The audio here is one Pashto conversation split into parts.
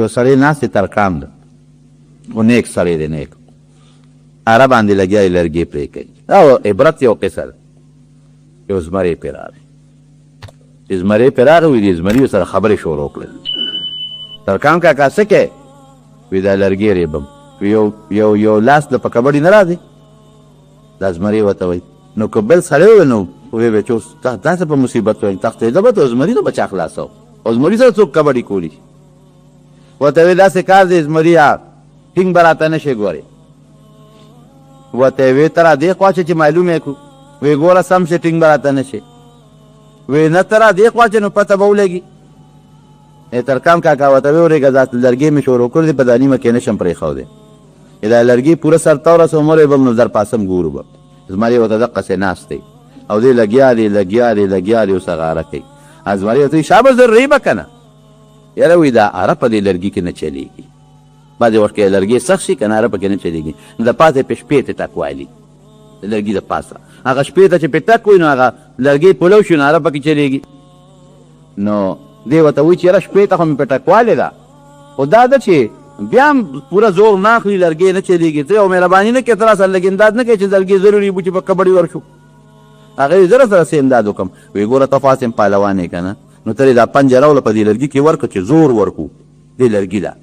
یو سړی ناست دی ترکان ده خو نیک سړی دی نیک اره باندې لګیا دی لرګي پرې کوي او عبرت یو قصه ده یو زمری پرې راغی چې زمری پرې راغی وي د زمري سره خبرې شروع کړل ترکان کاکا څه کوې وي دا لرګي ریبم یو لاس د په کبډي نه راځي دا زمري ورته وایي نو که بل سړی وویل نو ویې به چې اوس داسې په مصیبت وایي تښتېده به ته زمري ته به چا خلاصو او زمري سره څوک کبډي کولی شي ورته ویې داسې کار دی زمریا ټینګ به راته نه شي ګورې ورته یې ویې ته را دې خوا چې معلوم یې کړو ویې ګوره سم شي ټینګ به راته نه شي ویې نه ته را دې خوا چې نو پته به ولګي ترکان کاکا ورته ویې ورېږه دا لرګي مې شروع کړی دی په دا نیمه کې نه شم پرېښودی دا لرګي پوره سر ته ورسوم ورې به م نو در پاسم ګورو به زمري ورته دقسې ناست دی او دی لګیا دی اوس هغه اره کوي زمري ورته وایي شابه ضروري به که نه یاره وایي دا اره په دې لرګي کې نه چلېږي بعضې وخت کې لرګي سخت شي که نه اره پکې نه چلېږي نو د پاسه پې شپې ته ټک والي د لرګي د پاسه هغه شپې ته چې پې ټک وي نو هغه لرګي پلو شي نو اره پکې چلېږي نو دی ورته وایي چې یاره شپې ته خو مې پې ټکوالی ده خو دا ده چې بیا هم پوره زور نه اخلي لرګی نه چلېږي ته یو مهرباني نه کوې ته را سره لږ امداد نه کوې چې لرګي ضروري وي چې په کبډي ورشو هغه زه سره څه امداد وکړم وایي ګوره ته خو هسې پهلوان یې که نه نو ته دا پنجه راوله په دې لرګي کې ورکړه چې زور ورکو دې لرګي ده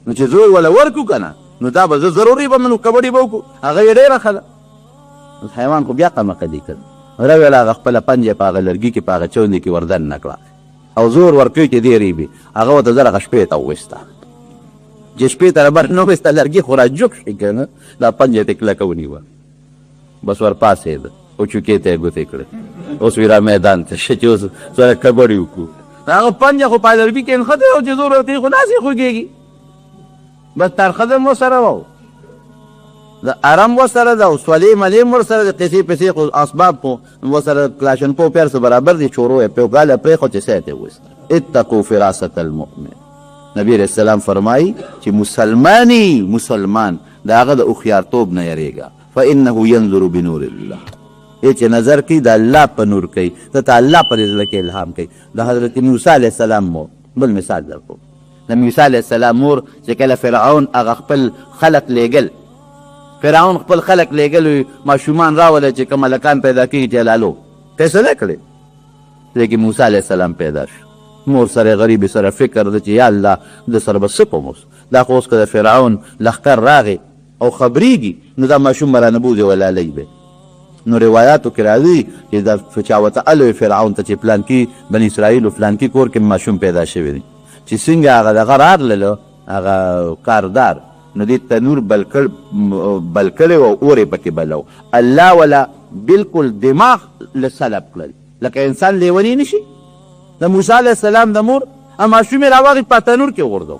نو چې زور وله ورکو که نه نو دا به زه ضروري به نو کبډي به وکړو هغه یې ډېره ښه ده حیوان خو بیا قمقدي کړ راویله هغه خپله پنجه په هغه لرګي کې په هغه چوندې کې وردن نه کړه او زور ورکوي چې دې ریبي هغه ورته زر هغه شپې ته وویسته چې شپې ته رابر نه ویسته لرګي خو راجوک شي که نه دا پنجه یې کلکه ونیوه بس ورپاسېده او چوکې ته یې ګوتې کړې اوس وی را میدان ته شه چې اوس سره کبډي وکړو هغه پنجه خو په لرګي کې نښتې او چې زور ورکوي خو داسې خوږېږي بس ترخه هم ورسره وه د ارم ورسره ده او سولې ملې هم ورسره د قصې پسې خو اسباب خو ورسره کلاشنکو پیر سره برابر دي چورو یې پیوګاله پرېښود چې سیت یې وویسته اتقوا فراست المؤمن نبی علیه السلام فرمایي چې مسلمان د هغه د هوښیارتوب نه یریږه فانه ینظر بنور الله چې نظر کوي د الله په نور کوي ته الله په زړه کې الهام کوي د حضرت موسی علیه السلام مور بل مثال درکوم د موسی علیه السلام مور چې کله فرعون هغه خپل خلق لیږل فرعون خپل خلق لیږل ماشومان راوله چې کوم هلکان پیدا کېږي جلالو فیصله کړې لیکن موسی علیه السلام پیدا شو مور سره غریبې سره فکر ده چې یا الله د سره به څه کوم اوس دا خو اوس که د فرعون لښکر راغی او خبریږي نو دا ماشوم به رانبوځي ولالی به نو روایاتو کې راځي چې دا چا ورته الوی فرعون ته چې پلانکي بني اسرائیلو فلانکي کور کې ماشوم پیدا شوی دی چې څنګه هغه دغه راغللو هغه کاردار نو دې تنور بل کړی و اور یې پکې بلو الله ولا بلکل دماغ له سلب کړل لکه انسان لیونی نشي د موسی علیه السلام د مور ماشوم یې راواغې په تنور کې وغورځو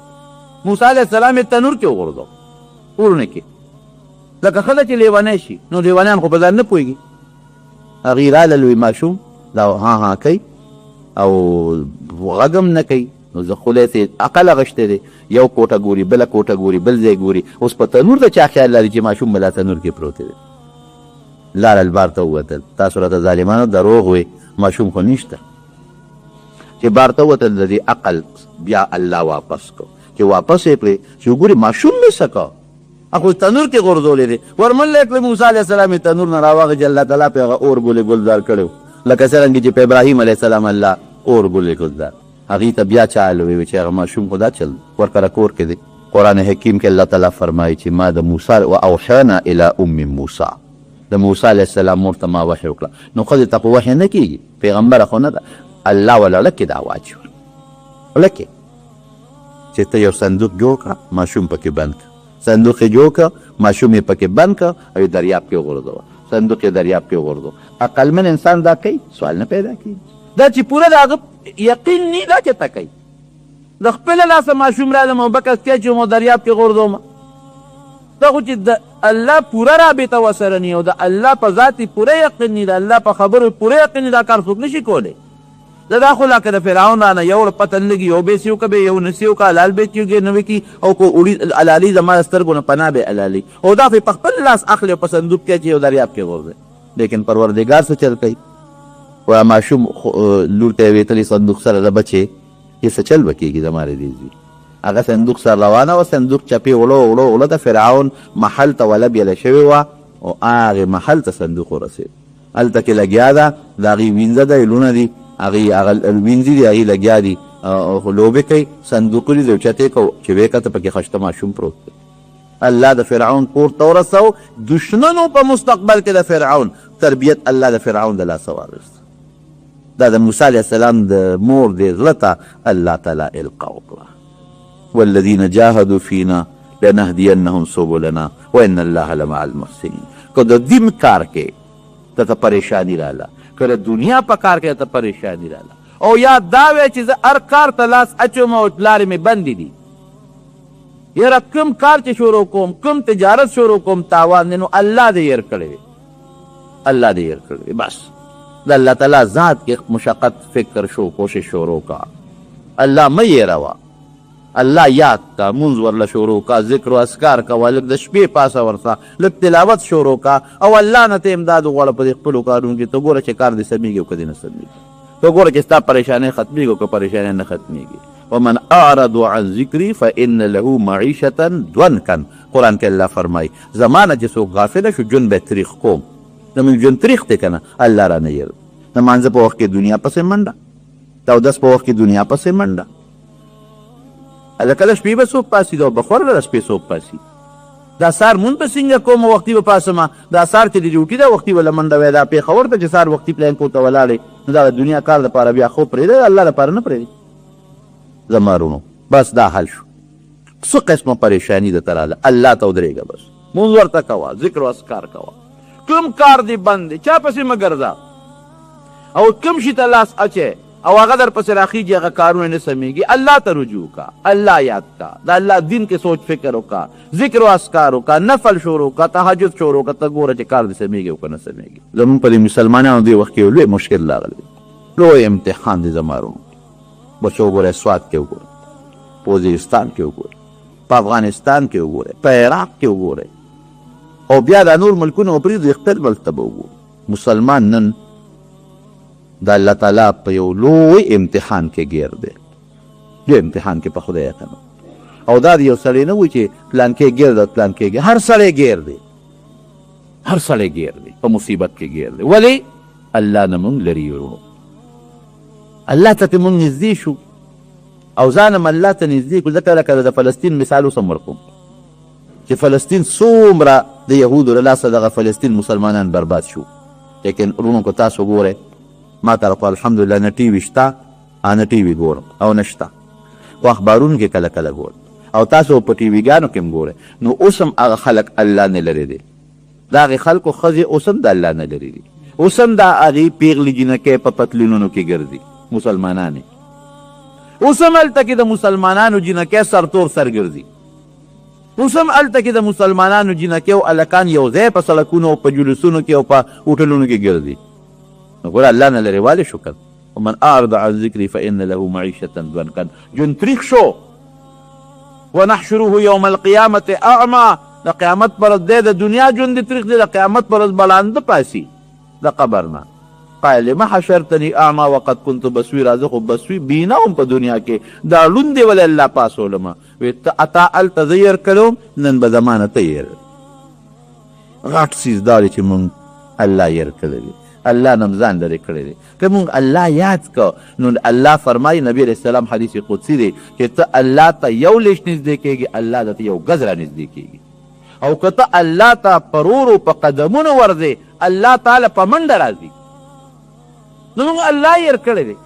موسی علیه السلام یې تنور کې وغورځو اورونه کې لکه ښځه چې لیونی شي نو لیونیان خو په ځان نه پوهېږي هغې راله لوی ماشوم دا ها کوي او غږ هم نه کوي نو زه خولې ته عقل غشتی دی یو کوټه ګوري بله کوټه ګوري بل ځای ګوري اوس په تنور د چا خیال لري چې ماشوم بلا تنور کې پروت دی لار البار ته ووتل تاسو راته ظالمانو دروغ وی ماشوم خو نشته چې بار ته ووتل د دې عقل بیا الله واپس کو چې واپس یې کړې چې وګوري ماشوم مې څه کو خو تنور کې غورځولی دی ورمنډه یې کړې موسی علیه السلام یې تنور نه راواغې چې الله تعالی پې هغه اور ګلې ګلزار کړی لکه څرنګه چې په ابراهیم علیه السلام الله اور ګلې ګلزار هغې ته بیا چا الوی چې هغه ماشوم خو دا چل ورکره کور کې دی قرآن حکیم کې الله تعالی فرمایي چې ما د موسی و اوحینا الی ام موسی د موسی علیه السلام مور ته ما وحی وکړه نو ښځې ته خو وحی نه کېږي پیغمبره خو نه ده الله ولا لکې دا واچول لکې چې ته یو صندوق جوړ کړه ماشوم پکې بند کړه صندوق یې جوړ کړه ماشوم یې پکې بند کړه او یې دریاب کې وغورځوه صندوق یې دریاب کې وغورځوه عقلمن انسان دا کوي سوال نه پیدا کېږي دا چې پوره د هغه یقین نه دا چې ته کوي د خپله لاسه ماشوم رالم او بکس کې چې مو دریاب کې غورځومه دا خو چې د الله پوره رابطه ورسره نی او د الله په ذات پوره یقین نی د الله په خبرو پوره یقین نی دا کار څوک نشي کولی دا خو لکه د فرعون رانه یو پته نه لګي یو بیسي وکړه یو نسي وکړه حلال بیچ نه وکړي او کو وړي حلالي زما د سترګو نه پناه به حلالي او دا په خپل لاس اخلي په صندوق کې چې یو دریاب کې غورځي لیکن پروردګار څه چل کوي و ماشوم لور ته ویتلی صندوق سره د بچې یې څه چل به کېږي زما رضیږي هغه صندوق سر روانه وه، صندوق چپې وړو د فرعون محل ته وله بیله شوې وه او هغې محل ته صندوق ورسېد. هلته کې لګیا ده، د هغې وینځه ده، لونه دي، هغه وینځي دي، هغې لګیا دي لوبې کوي، صندوقونه دي اوچتې کو چې ویې کته پکې خشته ماشوم پروت دی. الله د فرعون کور ته ورسو. دشمنو په مستقبل کې د فرعون تربیت الله د فرعون د لاسه واخیست. دا د موسی علیه السلام د مور د زړه ته الله تعالی القا وکړه. والذین جاهدوا فینا لنهدینهم سبلنا وان الله لمع المحسنین. که د دین کار کې ته پریشانی راله، که د دنیا په کار کې ته پریشانی راله، او یاد دا وی چې زه هر کار ته لاس اچوم او لارې مې بندې دي، یاره کوم کار چې شروع کوم، کوم تجارت شروع کوم، تاوان دی، نو الله دې هیر کړی وي، الله دې هیر کړی وي. بس د الله تعالی ذات کې مشقت فکر شو، کوشش شروع کا، الله مه هیروه، الله یاد کا، مونځ ورله شروع کا، ذکر و اذکار کوه، لږ د شپې پاسه ورته لږ تلاوت شروع کا، او الله نه ته امداد وغواړه په دې خپلو کارونو کې. ته ګوره چې کار دې سمیږي او که دې نه سمیږي، ته ګوره چې ستا پریشانۍ ختمیږي او که پریشانۍ نه ختمیږي. ومن اعرض عن ذکری فان له معیشة ضنکا. قرآن کې الله فرمایي زمانه چې څوک غافله شو ژوند به یې تریخ کوم. زموږ ژوند تریخ دی که نه، الله رانه هېر. د مانځه په وخت کې دنیا پسې منډه، د اودس په وخت کې دنیا پسې منډه. هلکه د شپې به څوک پاسي، د بخور د شپې څوک پاسي. دا سار مونږ به څنګه کوم، وختي به پاسمه. دا سار چې د ډیوټي ده وختي به له منډه وی، دا پېښور ته چې سار وختي پلین کور ته ولاړې، نو دا د دنیا کار دپاره بیا خوب پرېږده، الله دپاره نه پرېږدي. زمارونو بس دا حل شو. څه قسمه پریشانی درته راله، الله ته ودرېږه، بس مونځ ورته کوه، ذکر و اذکار کوه، کوم کار دې بند دی، چا پسې مه ګرځه، او کوم شي ته لاس اچې او هغه در پسې راخیږي، هغه کارونه نه سمیږي، الله ته رجوع کا، الله یاد کا، د الله دین کې سوچ فکر وکړه، ذکر و اذکار وکړه، نفل شروع کړه، تهجد شروع کړه، ته ګوره چې کار دې سمیږي او که نه سمیږي. زمونږ په دې مسلمانانو دې وخت کې یو لوی مشکل راغلی، لوی امتحان دی زمارونو. بس وګوره سوات کې وګوره، په وزیرستان کې وګوره، په افغانستان کې وګوره، په عراق کې وګوره، او بیا دا نور ملکونه وپرېږدئ، خپل ملک ته به وګورو. مسلمان نن د الله تعالی په یو لوی امتحان کې ګیر دی، لوی امتحان کې په خدای یقین. او دا د یو سړی نه وي چې پلانکې ګیر ده، پلانکې ګیر، هر سړی ګیر دی، هر سړی ګیر دی، په مصیبت کې ګیر دی. ولې؟ الله نه مونږ لرې یو، الله ته مونږ نږدې شو او ځان هم الله ته نږدې کړو. ځکه لکه د فلسطین مثال اوس هم ورکوم چې فلسطین څومره د یهودو له لاسه دغه فلسطین مسلمانان برباد شو. لیکن ورونو که تاسو ګورئ، ما طرف الحمدلله نه ټي وي شته، نه ټي وي ګورم او نه شته، خو اخبارونو کې کله کله ګورم، او تاسو په ټي ویګانو کې هم ګورئ. نو اوس هم هغه خلک الله نه لرې دی، د هغې خلکو ښځې اوس هم د الله نه لرې دي، اوس هم د هغې پیغلې جینکۍ په پتلونونو کې ګرځي مسلمانانې، اوس هم هلته کې د مسلمانانو جینکۍ سرتور سر ګرځي، اوس هم هلته کې د مسلمانانو جینکۍ او هلکان یو ځای په سړکونو او په جلوسونو کې او په هوټلونو کې ګرځي. نو ګوره الله نه لرې والی شو که ومن اعرض عن ذکري فان له معیشة ضنکا. ژوند تریخ شو. ونحشره یوم القیامة اعما. د قیامت پر ورځ دی د دنیا ژوند دې تریخ دی، د قیامت پر ورځ بړانده پاسي د قبر نه. قال لما حشرتني اعما وقد كنت بصيرا. زه خو بصوي بینا هم په دنیا کې، دا ړوند دی ولې الله پاسولمه. وی اتا هلته زه یېر کړم، نن به زمانه ته یېر. غټ څیز دا دی چې مونږ الله یېر کړی دی، الله نه ځان لرې کړی دی. که مونږ الله یاد کو نو الله فرمایي، نبی علیه السلام حدیث قدسي دی چې ته الله ته یو لیش نږدې کېږي، الله درته یو ګز را نږدې کېږي. او که ته الله ته په ورو په قدمونو ورځې، الله تعالی په منډه راځي. نو مونږ الله یېر کړی دی.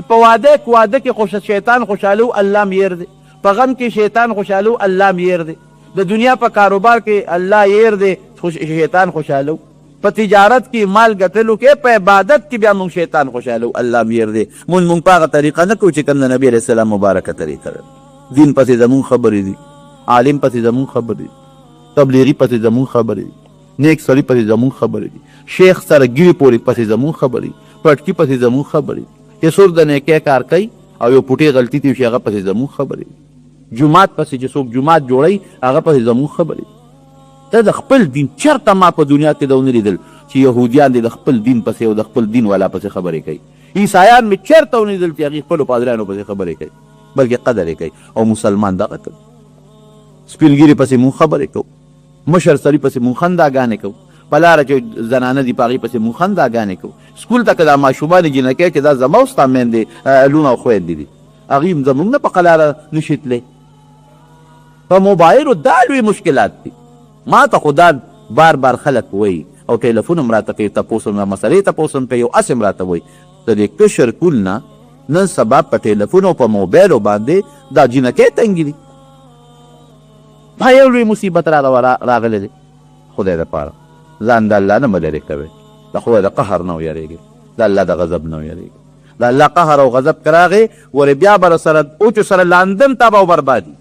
په واده کې شیطان خوشحالو، الله م یېر دی. په غم کې شیطان خوشحالو، الله م یېر دی. د دنیا په کاروبار کې الله یېر دی، شیطان خوشحالو. په تجارت کې مال ګټلو کې، په عبادت کې بیا مونږ شیطان خوشحالو، الله م یېر دی. مونږ په هغه طریقه نه کوو چې کوم د نبي علیه السلام مبارکه طریقه ده. دین پسې زمونږ خبرې دي، عالم پسې زمونږ خبرې دي، تبلیغي پسې زمونږ خبرې دي، نیک سړي پسې زمونږ خبرې دي، شیخ سره ګیرې پورې پسې زمونږ خبرې، پټکي پسې زمونږ خبرې دي. چې څوک د نیکۍ کار کوي او یو پوټې غلطي تېر شي، هغه پسې زمونږ خبرې دي. جومات پسې چې څوک جومات جوړوي، هغه پسې زمونږ خبرې دي. ته د خپل دین چېرته ما په دنیا کې دا ونه لیدل چې یهودیان دې د خپل دین پسې او د خپل دین والا پسې خبرې کوي. عیسایان مې چېرته ونه لیدل چې هغې خپلو پادریانو پسې خبرې کوي. بلکې قدر یې کوي او مسلمان دغه کوي سپین ږیري پسې مونږ خبرې کوو مشر سړي پسې مونږ خنداګانې کوو په لاره چې زنانه دي په هغې پسې مونږ خنداګانې کوو سکول ته که دا ماشومانې جینکۍ چې دا زما او ستا میندې لونه او خویندې دي هغوی هم زمونږ نه په قلاره نشي تللی په موبایلو دا لوی مشکلات دي ما ته خو دا بار بار خلک وایي او ټلیفون هم راته کوي تپوس هم مسلې تپوس هم کوي او هسې هم راته وایي د دې کشر کول نه نن سبا په ټلیفون او په موبایلو باندې دا جینکۍ تنګې دي دا یو لوی مصیبت راغلی دی خدای دپاره ځان د الله نه مه لرې کوئ د خدای د قهر نه ویرېږئ د الله د غضب نه ویرېږئ د الله قهر او غضب که راغی ورې بیا به سره اوچو سره لاندن تباه او بربادي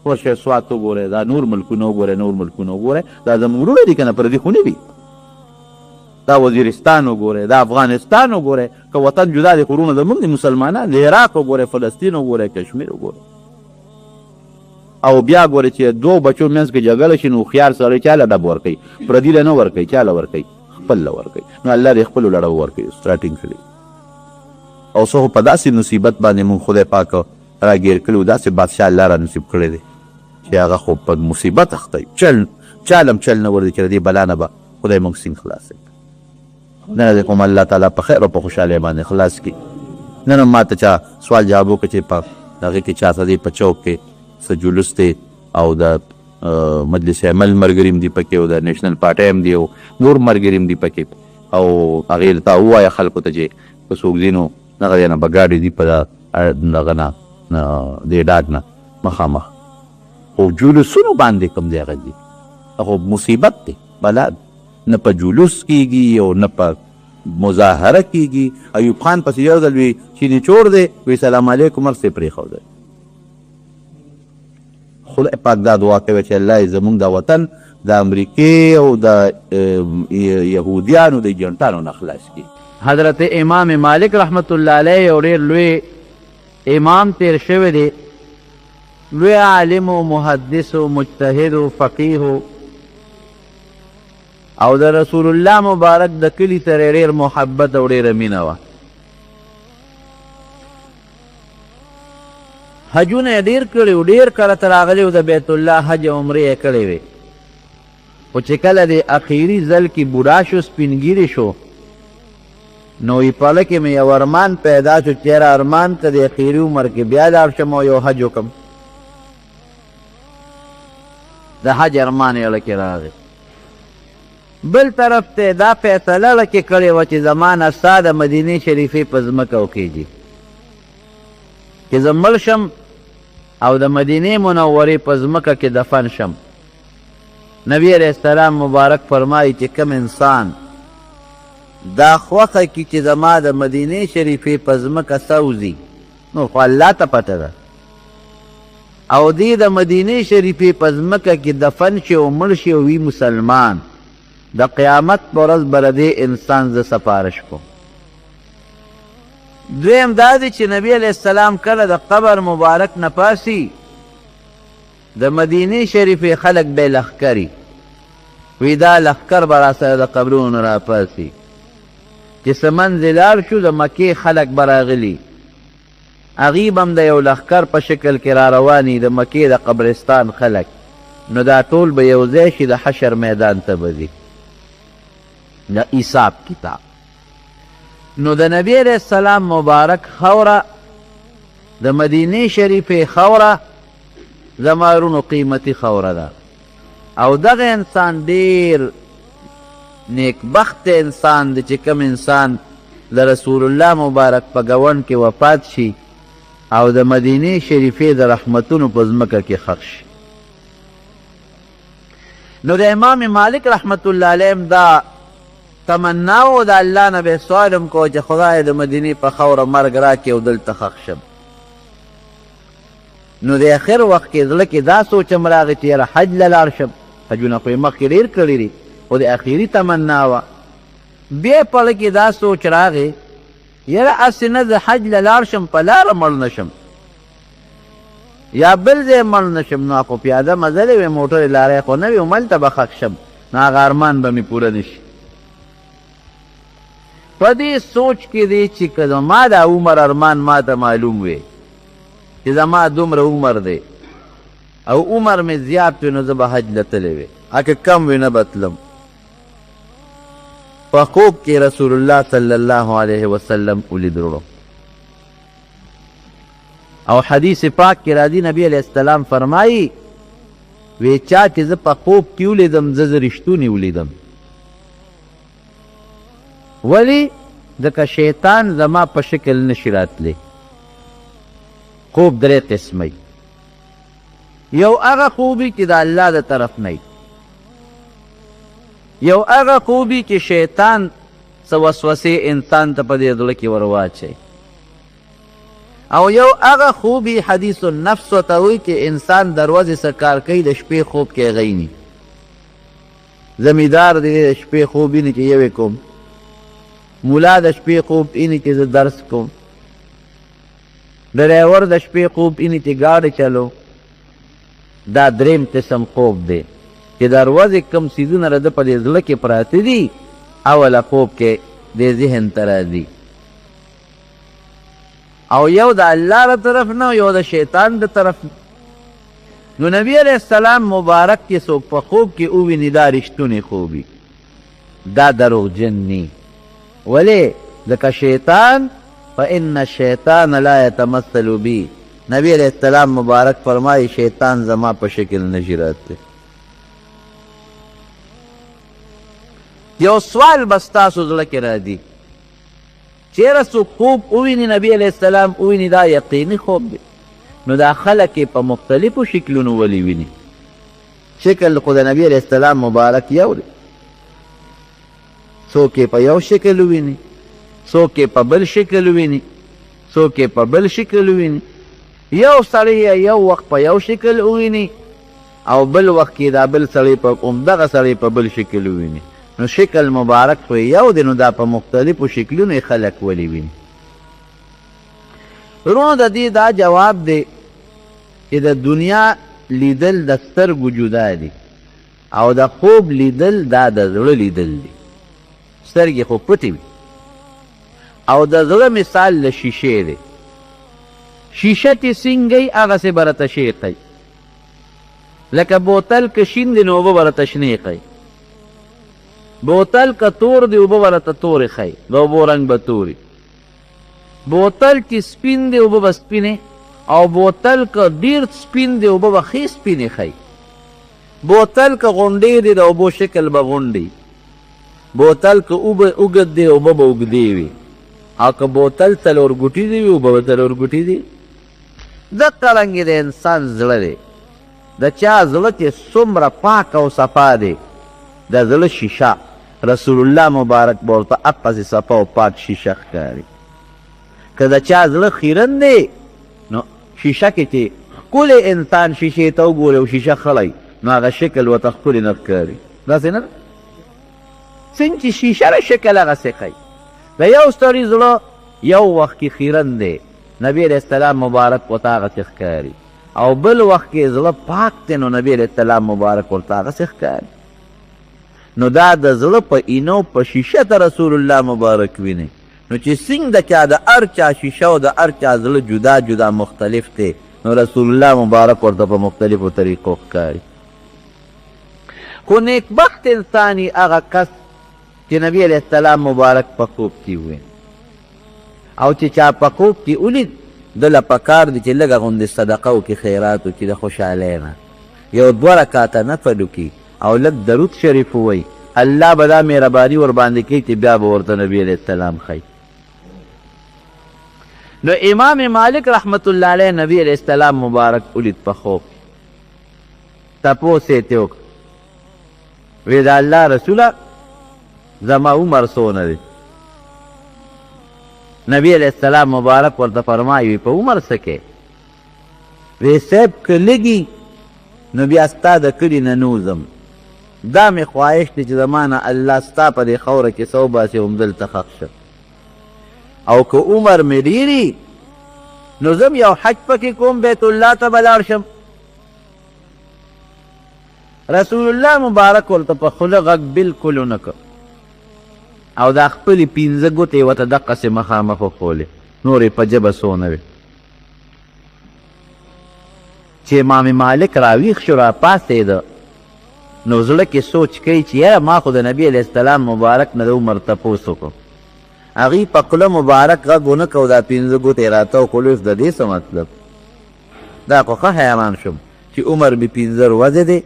ورشئ سوات وګورئ دا نور ملکونه وګورئ نور ملکونه وګورئ دا زموږ وروڼه دي که نه پردي خو نه وي دا وزیرستان وګورئ دا افغانستان وګورئ که وطن جدا دی خو وروڼه زموږ دي مسلمانان د عراق وګورئ فلسطین وګورئ کشمیر وګورئ او بیا ګورئ چې دوو بچو منځ کې جګړه شي نو هوښیار سړی چا له ډب ورکوي پردي له نه ورکوي چا له ورکوي خپل له ورکوي نو الله دې خپلو لړو ورکوي سټارټینګ کړي او څه خو په داسې مصیبت باندې مونږ خدای پاک راګیر کړي و داسې بادشاه الله را نصیب کړی دی چې هغه خو په مصیبت اخته چال هم چل نه ورځي چې د دې بلا نه به خدای موږ سین خلاص کړي نه دې کوم الله تعالی په خیر او په خوشحالۍ باندې خلاص کړي نن هم ما ته چا سوال جواب وکړه چې په هغې کې چا ته دی په چوک کې څه جلوس دی او د مجلس عمل ملګري هم دي پکې او د نیشنل پارټۍ هم دي او نور ملګري هم دي پکې او هغې ته ووایه خلکو ته چې که څوک ځي نو دغه دی نه به ګاډې دي په دغه نه دې ډاګ نه مخامخ خو جلوسونو باندې کوم دی هغه دي خو مصیبت دی بلا نه په جلوس کېږي او نه په مظاهره کېږي ایوب خان پسې یو ځل وي چیني چور دی وی سلام علیکم هر څه یې پرېښودی خدای پاک دا دعا کوي چې الله یې زموږ د وطن د امریکې او د یهودیانو د ایجنټانو نه خلاص کړي حضرت امام مالک رحمت الله علیه یو ډېر لوی امام تیر شوی دی لوی عالم و محدث و مجتهد و فقیه او د رسول الله مبارک د کلي سره ډېر محبت او ډېره مینه وه حجونه یې ډېر کړي و ډېر کله ته راغلی و د بیت الله حج او عمرې یې کړې وې خو چې کله د اخیري ځل کې بوډا شو سپینګیري شو نو یې پله کې مې یو ارمان پیدا شو چېره ارمان که د اخیري عمر کې بیا لاړ شم او یو حج وکړم د حج ارمان یې له کې راغی بل طرف ته دا فیصله له کې کړې وه چې زما نه ستا د مدینې شریفې په ځمکه وکېږي چې زه مړ شم او د مدینې منورې په ځمکه کې دفن شم نبی علیه السلام مبارک فرمایي چې کم انسان دا خوښه کي چې زما د مدینې شریفې په ځمکه سوځي نو خو الله ته پته ده او دې د مدینې شریفې په ځمکه کې دفن شي او مړ شي او وي مسلمان د قیامت په ورځ به د دې انسان زه سفارش کوم دویم دا دی چې نبی علیه السلام کله د قبر مبارک نه پاسي د مدینې شریفې خلک به لښکري وی دا لښکر به راسره د قبرونو نه راپاسي چې څه منځې لاړ شو د مکې خلک به راغلي هغوی به هم د یو لښکر په شکل کې را رواني د مکې د قبرستان خلک نو دا ټول به یو ځای شي د حشر میدان ته به ځي د حساب کتاب نو د نبی علیه السلام مبارک خوره د مدینې شریفې خوره زما ورونو قیمتي خوره ده او دغه انسان ډېر نیکبخت انسان دی چې کوم انسان د رسول الله مبارک په ګوند کې وفات شي او د مدینې شریفې د رحمتونو په ځمکه کې ښخ شي نو د امام مالک رحمت الله علیه دا تمنا و د الله نه به سوال هم کوه چې خدای د مدینې په خوره مرګ راکړي او دلته ښخ شم نو د اخر وخت کې زړه کې دا سوچ هم راغی چې یاره حج له لاړ شم حجونه خو یې مخکې ډېر کړي دي خو د اخري تمنا وه بیا په زړه کې دا سوچ راغی یاره هسې نه د حج له لاړ شم په لاره مړ نه شم یا بل ځای مړ نه شم نو خو پیاده مزلې وې موټرې لارې خو نه وي هملته به ښخ شم نو هغه ارمان به مې پوره نه شي په دې سوچ کې دی چې که زما دا عمر ارمان ما ته معلوم وی چې زما دومره عمر دی او عمر مې زیات وي نو زه به حج له تللی وی اکه کم وي نه به تلم. په خوب کې رسول الله صلی الله علیه وسلم ولید وروڼو او حدیث پاک کې راځي نبی علیہ السلام فرمایي وی چا چې زه په خوب کې ولیدم زه رښتونی ولیدم. ولی ځکه شیطان زما په شکل نشي راتلی. خوب درې قسمه یو هغه خوبي چې د الله د طرف نه یو هغه خوبي چې شیطان څه وسوسې انسان ته په دې زړه کې ور واچوي او یو هغه خوبي حدیث النفس ورته وایي چې انسان دروازې څه کار کوي د شپې خوب کې غیني. زمیندار دی د شپې خوب ویني چې یوې کوم، مولا د شپې خوب ویني چې زه درس کوم، ډرایور د شپې خوب ویني چې ګاډی چلو. دا دریم قسم خوب دی چې دروازې کم څیزونه د ده په دې زړه کې پراته دي اوله خوب کې دې ذهن ته راځي او یو د الله له طرف نه یو د شیطان د طرف نه. نو نبی علیہ السلام مبارک کې څوک په خوب کې وویني دا رښتونی خوبي دا دروغجن نی. ولې ځکه شیطان فإن الشیطان لا یتمثل بی، نبی علیہ السلام مبارک فرمایي شیطان زما په شکل نشي راتلی. یو سوال به ستاسو زړه کې راځي چیرې څوک خوب وویني نبی علیہ السلام وویني دا یقیني خوب دی نو دا خلک یې په مختلفو شکلونو ولې ویني؟ شکل خو د نبی علیہ السلام مبارک یو دی. څوک یې په یو شکل وویني، څوک یې په بل شکل وویني، څوک یې په بل شکل وویني. یو سړی یو وخت په یو شکل وویني او بل وخت کې دا بل سړی په همدغه سړی په بل شکل وویني. نو شکل مبارک خو یو دی نو دا په مختلفو شکلونو خلک ولې ویني؟ ورونو د دې دا جواب دی چې د دنیا لیدل د سترګو جدا دي او د خوب لیدل دا د زړه لیدل دي. سترګې خو پټې وي او د زړه مثال له شیشې دی. شیشه چې سینګی هغسې به راته شیقی، لکه بوتل که شین دی نو اوبه به راته شنې ښی، بوتل که تور دی اوبه به راته تورې ښی، د اوبو رنګ به توري. بوتل چې سپین دی اوبه به سپینې او بوتل که ډیر سپین دی اوبه به ښې سپینې ښی. بوتل که غونډې دی د اوبو شکل به غونډې، بوتل که اوږد دی اوبه به اوږدې وي او که بوتل څلور ګوټي دی وي اوبه به څلور ګوټي دي. دقه رنګې د انسان زړه دی. د چا زړه چې څومره پاک او صفا دی د زړه شیشه رسول الله مبارک به ورته هغسې صفا او پاک شیشه ښکاري. که د چا زړه خیرن دی نو شیشه کې چې ښکلی انسان شیشې ته وګوري او شیشه خړی نو هغه شکل ورته ښکلي نه ښکاري. داسې نه ده څنګه چې شیشه د شکل هغسې ښیي. د یو سړي زړه یو وخت کې خیرن دی نبی علیہ السلام مبارک ورته هغسې ښکاري او بل وخت کې زړه پاک دی نو نبی علیہ السلام مبارک ورته هغسې ښکاري. نو دا د زړه په اینو په شیشه ته رسول الله مبارک ویني. نو چې څنګه د چا د هر چا شیشه او د هر چا زړه جدا جدا مختلف دی نو رسول الله مبارک ورته په مختلفو طریقو ښکاري. خو نیکبخت انسان هغه کس چې نبی علیہ السلام مبارک په خوب کې وویني او چې چا په خوب کې ولید دله پکار دی چې لږه غوندې صدقه وکړي خیرات وکړي د خوشحالۍ نه یو دوه رکاته نفل وکړي او لږ درود شریف ووایي الله به دا مهرباني ورباندې کوي چې بیا به ورته نبی علیہ السلام ښیي. نو امام مالک رحمت الله علیه نبی علیہ السلام مبارک ولید په خوب. تپوس یې ترې وکړ وی د الله رسوله زما عمر څونه دی؟ نبی علیہ السلام مبارک ورته فرمایي وی په عمر څه کې؟ وی صاحب که لږي نو بیا ستا د کلي نه نوځم، دا مې خواهش دی چې زما نه الله ستا په دې خوره کې څه وباسي همدلته ښخ شم، او که عمر مې ډېري نو زم یو حج پکې کوم بیت الله ته به لاړ شم. رسول الله مبارک ورته په خوله غږ بلکل ونه کړ او دا خپلې پنځه ګوتې ورته دقسې مخامخ وښولې، نور یې په ژبه څونه وې. چې امام مالک راویښ شو را پاڅېده نو زړه کې سوچ کوي چې یاره ما خو د نبي علیه السلام مبارک نه د عمر تپوس وکړو هغوی په خوله مبارک غږ ونه کو دا پنځه ګوتې راته وکړلو د دې څه مطلب دا خو ښه حیران شم چې عمر مې 15 ورځې دی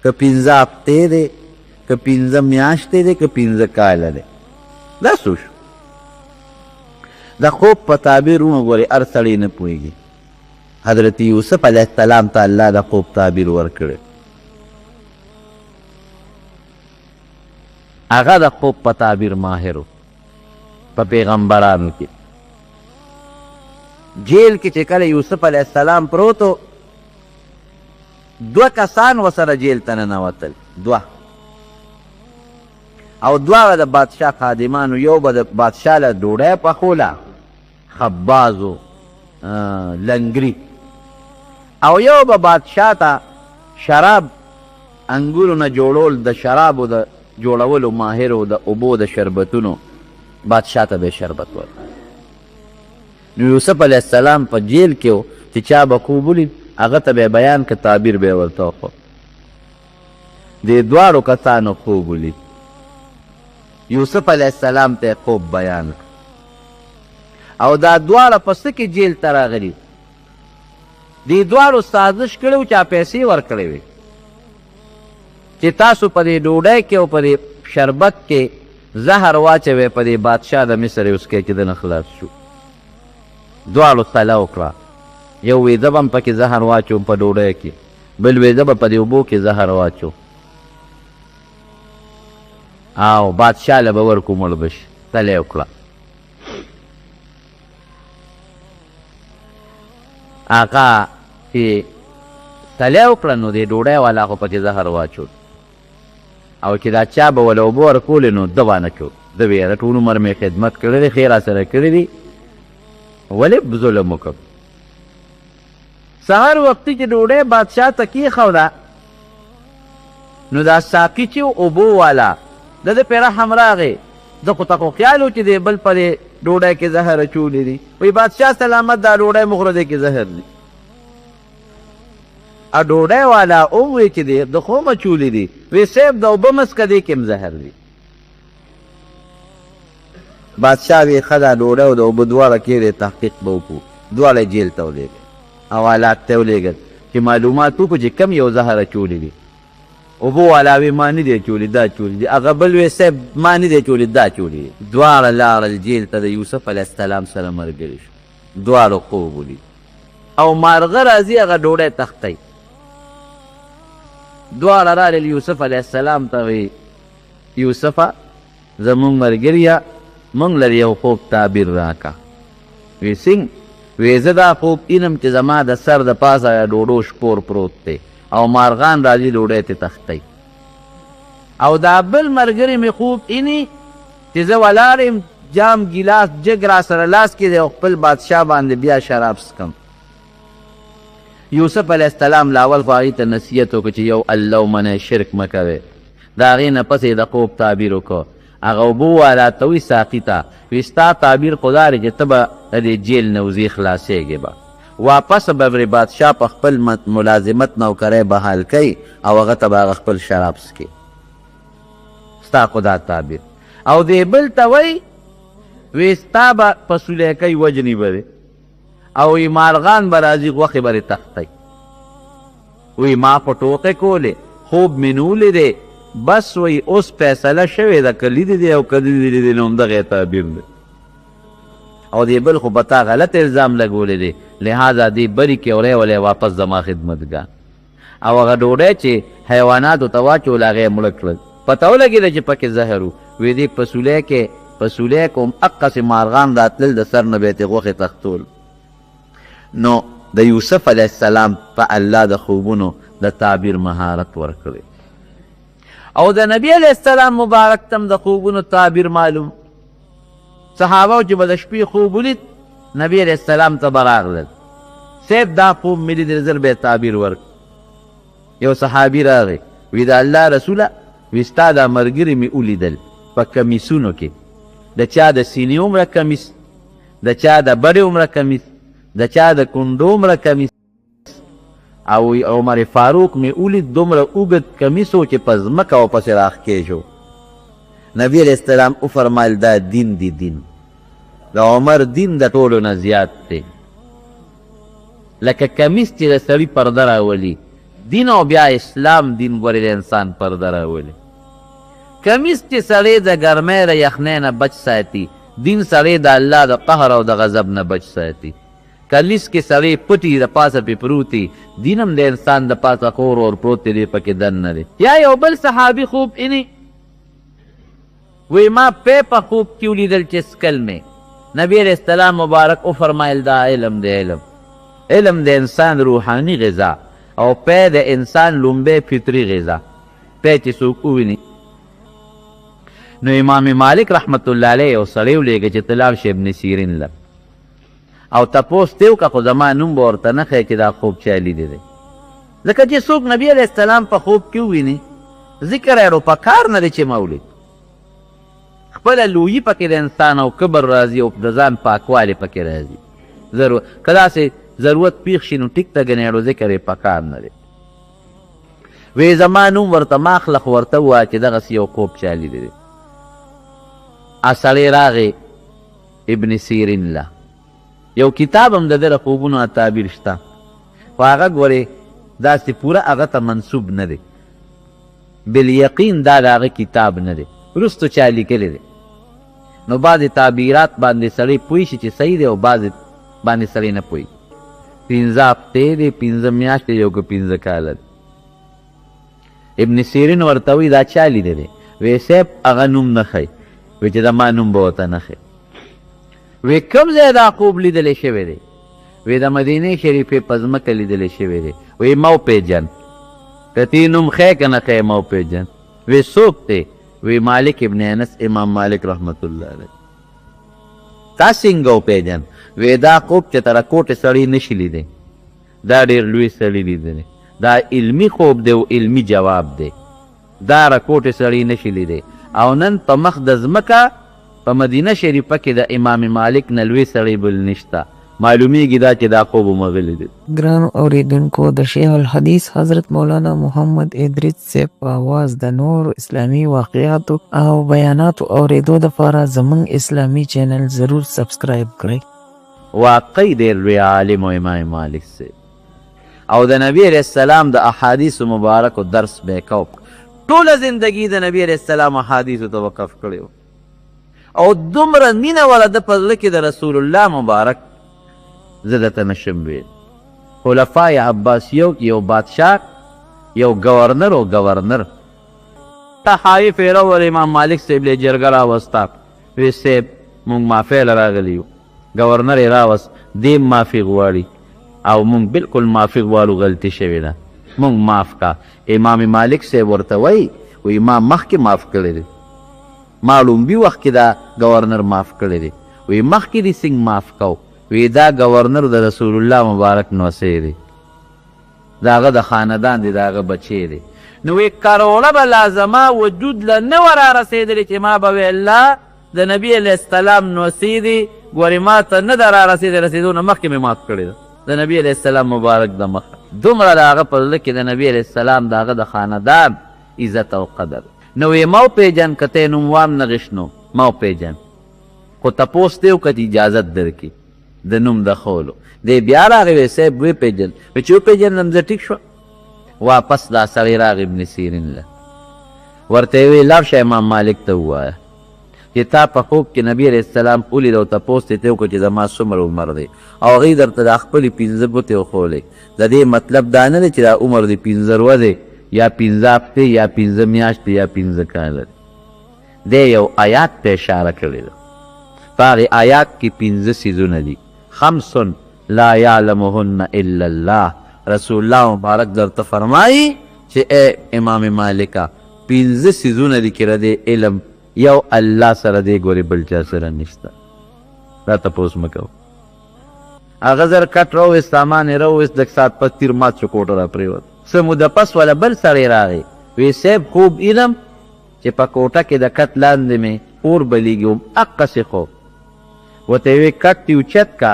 که 15 هفتې دی که 15 میاشتې دی که 15 کاله دی دا څه شو د خوب په تعبیر وګورئ هر سړی نه پوهېږي حضرت یوسف علیه السلام ته الله د خوب تعبیر ورکړی هغه د خوب په تعبیر ماهر په پیغمبرانو کې جیل کې چې کله یوسف علیه السلام پروت و 2 کسان ورسره جیل ته ننوتل 2 او 2 د بادشاه خادمانو یو به د بادشاه له ډوډۍ پخوله خباز و لنګري او یو به بادشاه ته شراب انګورو نه جوړول د شرابو د جوړولو ماهر و د اوبو د شربتونو بادشاه ته به شربت ورکړ نو یوسف علیه السلام په جیل کې و چې چا به خوب ولید هغه ته به بیان که تعبیر به یې ورته وکړو دې دواړو کسانو خوب ولید یوسف علیه السلام ته خوب بیان کړ او دا دواړه په څه کې جیل ته راغلي دې دواړو سازش کړی و چا پیسې ورکړې وې چې تاسو په دې ډوډۍ کې او په دې شربت کې زهر واچوئ په دې بادشاه د مصر اوسکی چې دنه خلاص شو دواړو سله وکړه یو وی زه به هم پکې زهر واچوم په ډوډۍ کې بل وی زه به په دې اوبو کې زهر واچوم او بادشاه له به ورکو مړ به شي تله یې وکړه هغه چې تله یې وکړه نو دې ډوډۍ والا خو پکې زهر واچول او چې دا چا به وله اوبه ورکولې نو ده وانه کړو ده ویې ټول عمر مې خدمت کړی دی ښې راسره کړي دي ولې ظلم وکړم سهار وختي چې ډوډۍ بادشاه ته کېښوده نو دا ساقي چې اوبو والا د ده پې رحم راغی ده خو ته خو خیال و چې دی بل په دې ډوډۍ کې زهر اچولي دي وایي بادشاه سلامت دا ډوډۍ مه خوره دی کې زهر دي ا ډوډۍ والا هم وایي چې دی د خو هم اچولي دي وایي صاحب د اوبه مسکه دی کې هم زهر دي بادشاه وی ښه دا ډوډۍ او د اوبه دواړه کېږدی تحقیق به وکړو دواړه جیل ته ولېږئ حوالات ته ولېږل چې معلومات وکړو چې کم یو زهر اچولي دي اوبه والا وی ما نه دی اچولي دا اچولي دي هغه بل وی صاحب ما نه دی اچولي دا اچولي دي دواړه لاړل جیل ته د یوسف علیه السلام سره ملګري شو دواړو خوب ولید او مارغه راځي هغه ډوډۍ تختی دواړه رالل یوسف علیه السلام ته وی یوسفه زمونږ ملګریه مونږ لر یو خوب تعبیر راکه وی څنګ وی زه دا خوب اینم چې زما د سر د پاسه ډوډو شپور پروت دی او مارغان راځي ډوډۍ ته تختی او دا بل ملګری مې خوب اینی چې زه ولاړ یم جام ګیلاس جګ را سره لاس کې دی او خپل بادشاه باندې بیا شراب څکم یوسف علیه السلام لاول خو هغې ته نصیحت وکړو چې یو الله ومنئ شرک مه کوئ د هغې نه پس یې د خوب تعبیر وکړو هغه اوبو والا ته وایي ساقي ته وایي ستا تعبیر خو دا دی چې ته به د دې جیل نه وځې خلاصېږې به واپس به بادشاه په خپل ملازمت نوکری بحال کوي او هغه ته به هغه خپل شراب څکي ستا خو دا تعبیر او دې بل ته وایي وی ستا به په سلیکۍ وجنې به او وی مارغان به راځي غوښې به تختی وی ما په ټوقې کولې خوب مې نولی دی بس وی اوس فیصله شوې ده که لیدې دی او که لیدې دی نو همدغې تعبیر دی او دې بل خو به تا غلط الزام لګولی دی لہذا دې بری کې وری ولی واپس زما خدمتګار او هغه ډوډۍ چې حیواناتو ته واچول هغه یې مړه کړل پته ولګېده چې پکې زهر و وی دې په سولی کې هم اقسې مارغان راتلل د سر نه به یې غوښې تختول نو د یوسف علیه السلام په الله د خوبونو د تعبیر مهارت ورکړی او د نبی علیه السلام مبارک تم د خوبونو تعبیر معلوم صحابه چې به د شپې خوب ولید نبی علیه السلام ته به راغلل صاحب دا خوب مې لیدل زر به یې تعبیر ورک یو صحابي راغی وی د الله رسوله وی ستا دا ملګري مې ولیدل په کمیسونو کې د چا د سینې عمره کمیس د چا د بړې عمره کمیس د چا د کونډو عمره کمیس او عمر فاروق می اولید دومره اوږد کمیس و چې په ځمکه ورپسې راښکې شو. نبی علیه السلام وفرمایل دا دین دی دین، د عمر دین د ټولو نه زیات دی. لکه کمیس چې د سړي پرده راولي، دین او بیا اسلام دین ګورې د انسان پرده راولي. کمیس چې سړی د ګرمۍ د یخنۍ نه بچ ساتي، دین سړی د الله د قهر او د غضب نه بچ ساتي. کلیس کې سړی پټي د پاسه پې پروتي، دین هم د انسان د پاسه خور اور پروت دی پکې دننه دی. یا یو بل صحابي خوب اینی وی ما په خوب کې ولیدل چې سکل مې. نبی علیہ السلام مبارک وفرمایل دا علم دی، علم د انسان روحاني غذا او پی د انسان لومبی فطري غذا. پی چې څوک وویني نو امام مالک رحمت الله علیه یو سړی ولیږه چې ته لاړ شې ابن سیرین له او تپوس دې وکړه، خو زما نوم به ورته نه ښیې چې دا خوب چا لیدی دی. ځکه چې څوک نبي علیه السلام په خوب کې وویني ذکر یې په کار نه دی چې ما ولید. خپله لویي پکې د انسان او کبر راځي او د ځان پاکوالی پکې راځي. که داسې ضرورت پیښ شي نو ټیک ته ګنېړو ذکر یې په کار نه دی. وی زما نوم ورته ماخلق ورته ووایه چې دغسې یو خوب چا لیدی دی. سړی راغی ابن سیرین له، یو کتاب هم د ده د خوبونو تعبیر شته، خو هغه ګورې داسې پوره هغه ته منسوب نه دی، بالیقین دا د هغه کتاب نه دی، وروستو چا لیکلی دی. نو بعضې تعبیرات باندې سړی پوه شي چې صحیح دی او بعضې باندې سړی نه پوهېږي. 15 هفتې دی، 15 میاشتې یو که 15 کاله دی. ابن سیرین ورته وایي دا چا لیدی دی؟ وی صاحب هغه نوم نه ښیي. وی چې زما نوم به ورته نه ښیي. وی کوم ځای دا خوب لیدلی شوی دی؟ وی د مدینې شریفې په ځمکه لیدلی شوی دی. وی ما وپېژن، که تی نوم ښیې که نه ښیې ما وپېژن. وی څوک دی؟ وی مالک ابن انس، امام مالک رحمت الله علیه. تا څنګه وپېژن؟ وی دا خوب چې تر کوټې سړی نشي لیدی، دا ډېر لوی سړي لیدلی، دا علمي خوب دی او علمي جواب دی، دا رکوټې سړی نشي لیدی. او نن په مخ د ځمکه په مدینه شریفه کې د امام مالک نه لوی سړی بل نشته. معلومیږي دا چې دا خوب مغلی دی. ګرانو اوریدونکو، د شیخ الحدیث حضرت مولانا محمد ادریس صاحب په آواز د نور اسلامي واقعاتو او بیاناتو اوریدو دپاره زموږ اسلامي چینل ضرور سبسکرایب کړئ. واقعي ډېر لوی عالم و امام مالک صاحب، او د نبی علیه السلام د احادیثو مبارکو درس به یې کو. ټوله زندګي د نبی علیه السلام احادیثو ته وقف کړی و او دومره مینه وله ده په زړه کې د رسول الله مبارک زه درته نشم ویل. خلفای عباسیو کې یو بادشاه، یو گورنر او گورنر تحایف یې راوړل. امام مالک صاحب له جرګه راوسته، وی صاحب مونږ معافی له راغلي یو. گورنر یې راوست، دې معافي غواړي او مونږ بالکل معافي غواړو، غلطي شوې ده، مونږ معاف کا. امام مالک صاحب ورته وایي وی ما مخکې معاف کړی دی، ما لومبي وخت کې دا گورنر معاف کړی دی. وی مخکې دې څنګه معاف کو؟ وی دا گورنر د رسول الله مبارک نوسی دی، د هغه د خاندان دی، د هغه بچی دی. نو وی کروړه به لازمه وجود له نه وه رارسېدلې چې ما به ویله د نبي علیه السلام نوسی دی، ګورې ما ته نه ده رارسېدې، رسېدو نه مخکې مې مات کړې ده د نبي علیه السلام مبارک د مخه. دومره د هغه په زړه کې د نبي علیه السلام د هغه د خاندان عزت او قدر. نو وی ما وپېژن، که ته یې نوم وام نه غشنو ما وپېژن، خو تپوس دې وکړه چې اجازت درکړي د نوم د ښولو. دی بیا راغی، وی صاحب وپېژن. وی چې وپېژندم زه ټیک شوه. واپس دا سړی راغی ابن سیرین له، ورته یې وی لاړ شه امام مالک ته ووایه چې تا په خوب کې نبي علیه السلام ولید او تپوس دې ته وکړه چې زما څومره عمر دی، او هغوی درته دا خپلې 15 ګوتې وښولې. د دې مطلب دا نه دی چې دا عمر دی 15 دی یا 15 هفتې یا 15 میاشتې یا 15 کاله دی. دی یو آیات ته اشاره کړې ده، په هغې آیات کې 15 څیزونه دي. 5 لا یعلمهن الا الله. رسول الله مبارک درته فرمایي چې ای امام مالکه 15 څیزونه دي کې د علم یو الله سره دی، ګورې بل چا سره نشته. دا تپوس مه کوه. هغه زر کټ راوویست، سامان یې راوویست، لږ ساعت پس تیر مات شو، کوټه را پرېوت. څه موده پس والا بل سړی راغی، وی صاحب خوب اینم چې په کوټه کې د کټ لاندې مې اور بلیږي، هقسې خوب. ورته یې وی کټ دې اوچت کا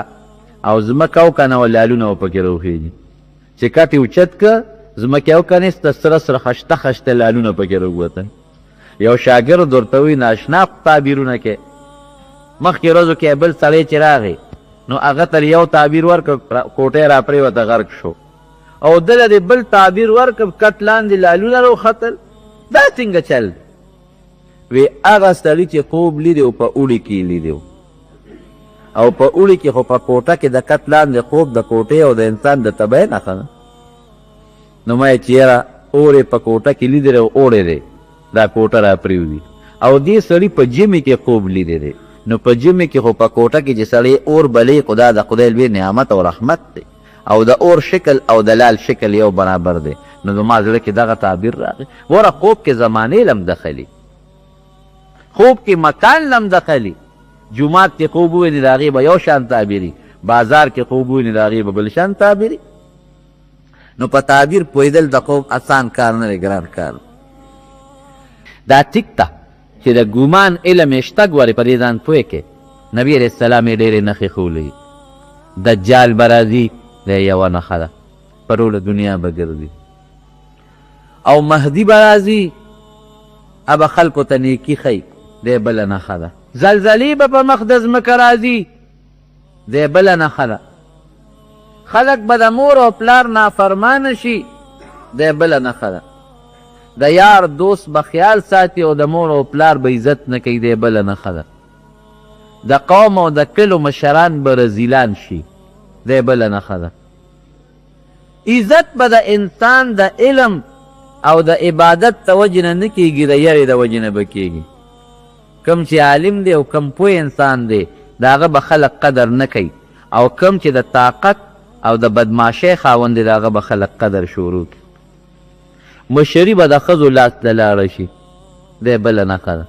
او ځمکه وکنه او لالونه به پکې راوخېږي. چې کټ یې اوچت که ځمکې وکنیسته سره سره خشته خشته لالونه پکې راووتل. یو شاګرد ورته وایي ناشنا تعبیرونه کې مخکې ورځو کې بل سړی چې راغی نو هغه ته یو تعبیر ورکړ کوټۍ را پرېوته غرق شو او دله د بل تعبیر ورکړ کټ لاندې لالونه راوختل. دا څنګه چل؟ وی هغه سړي چې خوب لیدی او په اوړي کې لیدی او په اوړي کې خو په کوټه کې د کټ لاندې خوب د کوټې او د انسان د طبعې نښه ده. نو ما یې چې یاره اور یې په کوټه کې لیدی دی او اوړی دی دا کوټه را پرېوځي او دې سړي په ژمي کې خوب لیدی دی. نو په ژمي کې خو په کوټه کې چې سړی اور بلې خو دا د خدای لوی نعمت او رحمت دی او د اور شکل او د لال شکل یو برابر دی. نو زما زړه کې دغه تعبیر راغی. وره خوب کې زمانې لم دخلي، خوب کې مکان لم دخلي. جومات کې خوب وویني د هغې به یو شان تعبیري، بازار کې خوب وویني د هغې به بل شان تعبیري. نو په تعبیر پوهېدل د خوب اسان کار نه دی، ګران کار. دا ټیک ته چې د ګومان علم یې شته ګورې په دې ځان پوه کې. نبي علیه السلام یې ډېرې نښې ښولې. دجال به راځي دا یوه نښه ده، په ټوله دنیا به ګرځي. او مهدي به راځي ابه خلکو ته نیکي ښیي، دی بله نښه ده. زلزلې به په مخ د ځمکه راځي، دی بله نښه ده. خلک به د مور او پلار نافرمانه شي، دی بله نښه ده. د یار دوست به خیال ساتي او د مور او پلار به عزت نه کوي، دی بله نښه ده. د قوم او د کلو مشران به رزیلان شي، دی بله نښه ده. عزت به د انسان د علم او د عبادت د وجې نه نه کېږي، د یرې د وجې نه به کېږي. کم چې عالم دی او کم پوه انسان دی د هغه به خلق قدر نه کوي، او کم چې د طاقت او د بدماشۍ خاوند دی د هغه به خلق قدر شروع کړي. مشري به د ښځو لاس ته لاړه شي، دی بله نښه ده.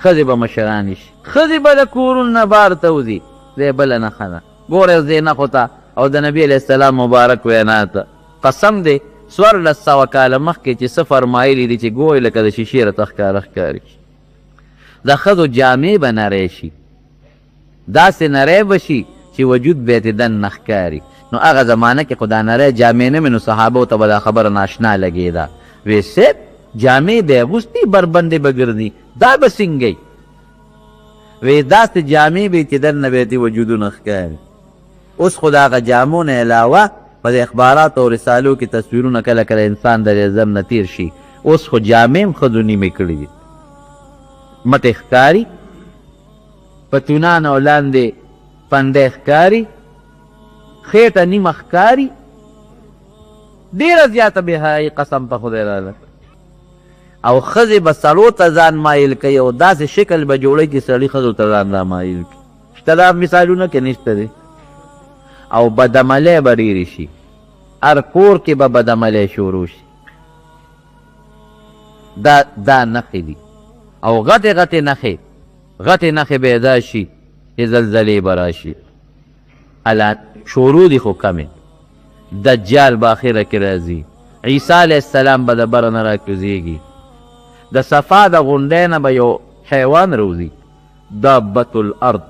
ښځې به مشرانې شي، ښځې به د کورونو نه بار ته وځي، دی بله نښه ده. ګورئ دې نښو ته او د نبي علیه السلام مبارک وینا ته قسم دی 1400 کاله مخکې چې څه فرمایلي دي چې ګورئ لکه د شیشې راته ښکاره ښکاري. د ښځو جامې به نری شي، داسې نری به شي چې وجود به یې دننه ښکاري. نو هغه زمانه کې خو دا نری جامې نه وې، نو صحابو ته به دا خبره ناشنا لګېده. وی صاحب جامې به یې اغوستي بربندې به ګرځي، دا به څنګه وی داسې جامې به چې دننه به یې وجودونه ښکاري. اوس خو د هغه جامو نه علاوه په د اخباراتو او رسالو کې تصویرونه کله کله انسان د رزم نه تیر شي. اوس خو جامې هم ښځو نیمې کړي دي، مټې ښکاري، پتونان او لاندې پنډی ښکاري، خېټه نیمه ښکاري، ډېره زیاته بېحیایي قسم په خدای راله. او ښځې به سړو ته ځان مایل کوي او داسې شکل به جوړوي چې سړي ښځو ته ځان را مایل کړي. شته دا مثالونه کې نشته دی. او بدعملۍ به ډېرې شي، هر کور کې به بدعملۍ شروع شي. دا نښې دي. او غټې غټې نښې به یې دا شي چې زلزلې به راشي. شروع دي خو کمې. دجال به اخره کې راځي، عیسی علیه السلام به د بره نه راکوزېږي، د صفا د غونډۍ نه به یو حیوان روځي، دابة الارض،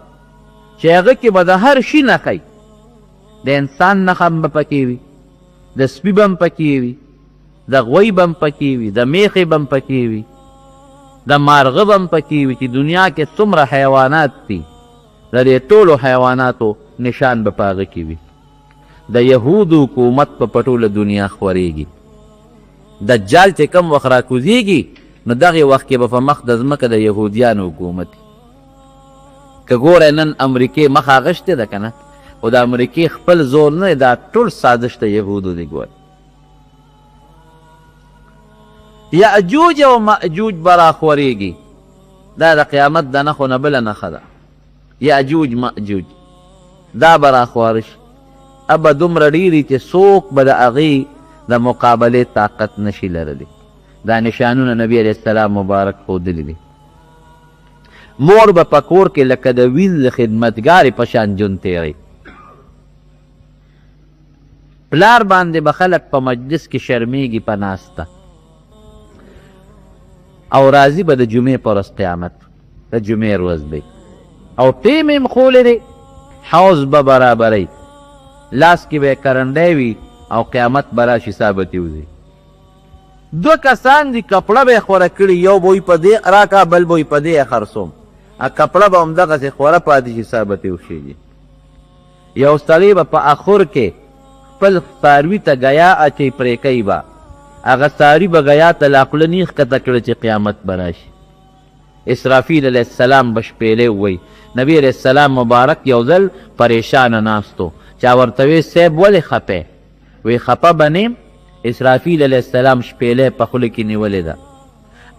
چې هغه کې به د هر شي نښی، د انسان نښه هم به پکې وي، د سپي به هم پکې وي، د غوی به هم پکې وي، د میخې به هم پکې وي، د مارغه به هم پکې وي. چې دنیا کې څومره حیوانات دي د دې ټولو حیواناتو نشان به په هغه کې وي. د یهودو حکومت په ټوله دنیا خورېږي. دجال چې کم وخت راکوزېږي نو دغې وخت کې به په مخ د ځمکه د یهودیانو حکومت وي. که ګوره نن امریکې مخ اغشتې ده که نه، خو د امریکې خپل زور نه دی، دا ټول سازش د یهودو دی. ګوره یأجوج او مأجوج به راخورېږي، دا د قیامت د نښو نه بله نښه ده. یأجوج مأجوج دا به راخواره شي، ابه دومره ډېرې چې څوک به د هغې د مقابلې طاقت نشي لرلی. دا نشانونه نبي علیه السلام مبارک ښودلي دي. مور به په کور کې لکه د ویل د خدمتګارې په شان ژوند تېری. پلار باندې به خلک په مجلس کې شرمېږي په ناسته. او راځي به د جمعې په ورځ قیامت، د جمعې ورځ دی او ټیم یې مخولی دی، حوض به برابروي، لاس کې به یې کرنډی وي او قیامت به راشي ثابتې وځي. دو کسان دي کپړه به یې خوره کړي، یو به وي په دې راکه بل به وي په دې یې خرڅوم، کپړه به همدغسې خوره پاتې شي ثابتې وشي. یو سړی به په اخر کې خپل څاروي ته ګیا اچوي پرې کوي به، هغه څاروي به ګیا ته لا خوله نه ښکته کړه چې قیامت به راشي. اسرافیل علیه السلام به شپېلې ووایي. نبی علیه السلام مبارک یو ځل پریشانه ناستو، چا ورته وی صیب ولې خپې؟ وی خپه به نیم. اسرافیل علیه السلام شپېلې په خوله کې نیولې ده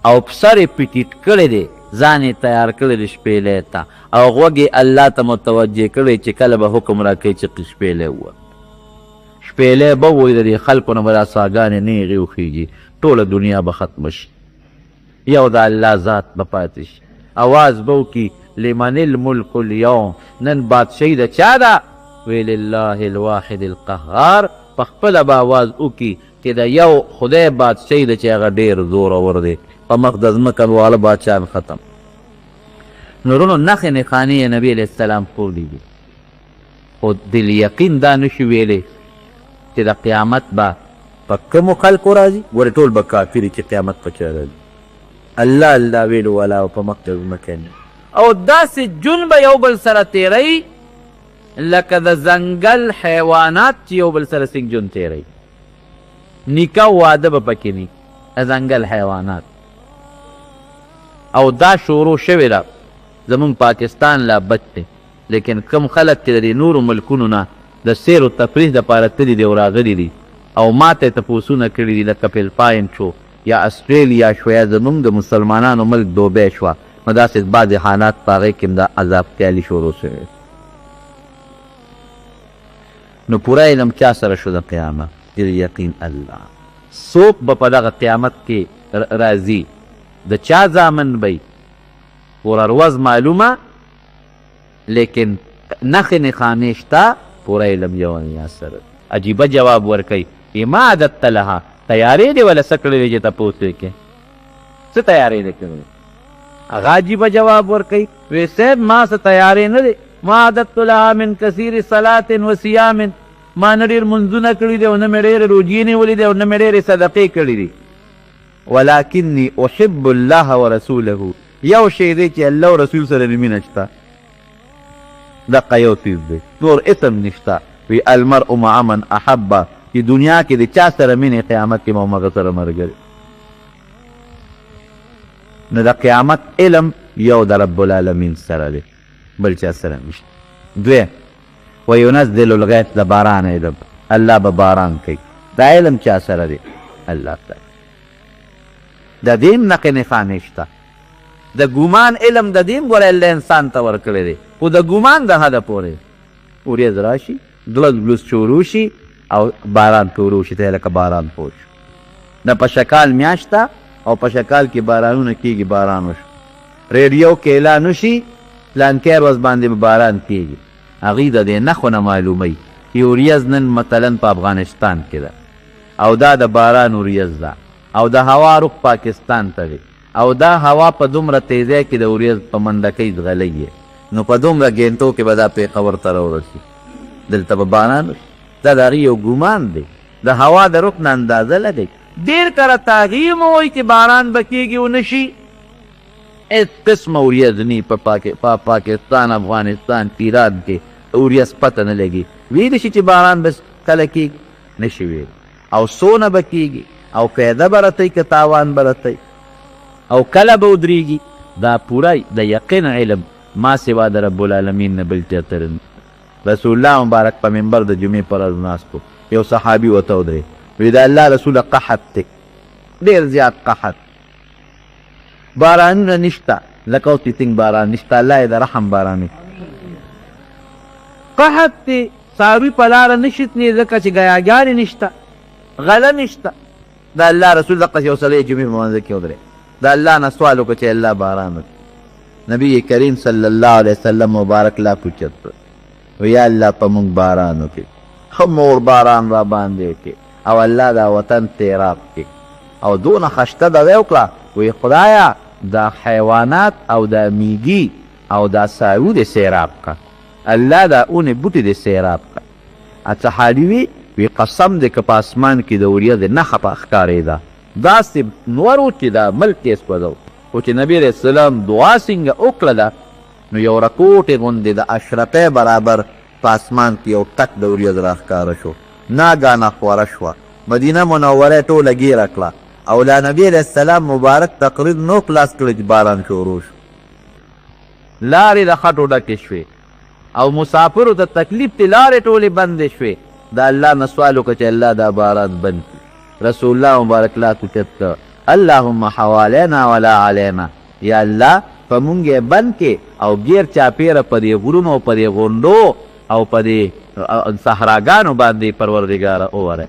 او په سر یې پټیټ کړی دی، ځان یې تیار کړی دی شپېلې ته، او غوږ یې الله ته متوجه کړی چې کله به حکم راکوي چې شپېلې ووه. شپېلې به ووایي د دې خلکو نه به دا څاګانې نیغې وخېږي، ټوله دنیا به ختمه شي، یو د الله ذات به پاتې شي. اواز به وکړي لمن الملک اليوم، نن بادشاهي د چا ده؟ وی لله الواحد القهار. په خپله به اواز وکړي چې د یو خدای بادشاهي ده چې هغه ډېر زورور دی، په مخ د ځمکه واړه بادشاهان ختم. نورونو نښې نښانې یې نبي علیه السلام ښودلي دي، خو دلیقین دا نشي ویلی چې د قیامت به په کومو خلکو راځي. ګورې ټول به کافر چې قیامت په چا راځي. الله الله ویلو والا او په مخ د ځمکه او داسې جون به یو بل سره تیروي لکه د ځنګل حیوانات چې یو بل سره څنګه جون تیروي. نیکه واده به پکې ني، ځنګل حیوانات. او دا شروع شوې ده زمونږ پاکستان لا بد دی، لیکن کم خلک چې د نورو ملکونو نه د سیر و تفریح دپاره تللي دي او راغلي دي او ما ته یې تپوسونه کړي دي، لکه فلپاین شو یا استرالیا شو یا زمونږ د مسلمانانو ملک دوبۍ شوه، نو داسې بعضې حالات په هغې کې هم دا عذابتیالي شروع شوی. نو پوره علم چا سره شو د قیامت؟ یقین الله. څوک به په دغه قیامت کې راځي؟ د چا زامن بی؟ ورروز معلومه، لیکن نښې نښانې شته، پوره علم یو یا سره. عجیبه جواب ورکوي، ما عادت لها، تیارې دې وله څه کړی دی چې تپوس وکړې؟ څه تیارې دې کړی؟ هغه عجیبه جواب ورکوي، وی صاحب ما څه تیارې نه دی، ما عادت لها من کثیر صلات و صیام، ما نه ډېر منځونه کړي دي او نه مې ډېرې روجې نیولې دي او نه مې ډېرې صدقې کړي دي، ولکني احب الله ورسوله. یو شی دی چې الله او رسول سره مې مینه شته، دقه یو څیز دی، نور اسم نشته. وی المرء مع من احبه، چې دنیا کې د چا سره مینې قیامت کې به هم هغه سره ملګری. نو د قیامت علم یو د رب العالمین سره دی، بل چا سره نشته. دوی وینزل الغیث، د باران علم، الله به باران کوي، دا علم چا سره دی؟ الله سره. د دې هم نښې نښانې شته. د ګمان علم د دې هم ګوره الله انسان ته ورکړی دی، خو د ګمان د حده پورې. ورېځ راشي، دلس بلس شروع شي او باران شروع شي، ته لکه باران پوه شو. د په شکال میاشت ده او په شکال کې بارانونه کېږي، باران وشو. ریډیو کې اعلان وشي پلانکې ورځ باندې به باران کېږي، هغوی د دې نښو نه معلوموي چې ورېځ نن مثلا په افغانستان کې ده او دا د باران ورېځ ده او د هوا رخ پاکستان ته دی او دا هوا په دومره تیزۍ کې د ورېځ په منډکۍ ځغلی نو په دومره ګینټو کې به دا پېښور ته راورسي، دلته به باران وشي. دا د هغې یو ګمان دی، د هوا د رخ نه اندازه لګوي. ډېر کله تغییر مو وایي چې باران به کېږي و نه شي، هېڅ قسمه ورېځ نه په پاکستان، افغانستان، ایران کې ورېځ پته نه لګي. ویلی شي چې باران به کله کېږي؟ نه شي ویلی. او څونه به کېږي او فایده به رتی که تاوان به رتی او کله به ودرېږي؟ دا پوره د یقین علم ما سوا د رب العالمین نه بل چاته نه. رسول الله مبارک په منبر د جمعې پر ورځ ناست و، یو صحابي ورته ودرېد، وی د الله رسوله قحط دی، ډېر زیات قحط، بارانونه نشته، لکه اوس چې څنګه باران نشته، الله یې د رحم باران قحط دی، څاروي په لاره نشي تللی ځکه چې ګیاګانې نشته، غله نشته. د الله رسول دقسې یو سړی جمعې په منځ کې ودرېد، د الله نه سوال وکړه چې الله باران وکړي. نبي کریم صلی الله علیه وسلم مبارک لا پوچت کړ، یا الله په موږ باران وکړي، ښه مور باران را باندې وکړي او الله دا وطن تیراب کړي. او دونه خشته دعوه وکړه، وی خدایا دا حیوانات او دا میږي او دا څاروي دې سیراب کړه، الله دا اونې بوټي دې سیراب کړه. صحابي وي وی قسم دې که په اسمان کې د وریځې نښه په ښکارېده داسې نور و چې دا ملک یې سوځو خو چې نبي علیه السلام دعا څنګه وکړله نو یو رکوټې غوندې د اشرفۍ برابر په اسمان کې یو ټک د وریځ راښکاره شو ناګانه خوره شوه مدینه منوره ټوله ګیره کړه او لا نبي علیه السلام مبارک تقریر نو خلاص کړه چې باران شروع شو لارې د خټو ډکې شوې او مسافرو ته تکلیف تې لارې ټولې بندې شوې د الله نه سوال وکړه چې الله دا باران بند کړي رسول الله مبارک لاس اوچت کړه اللهم حوالینا ولا علینا یا الله په مونږ یې بند کې او ګیر چاپېره په دې غرونو په دې غونډو او په دې صحراګانو باندې پروردګاره ووری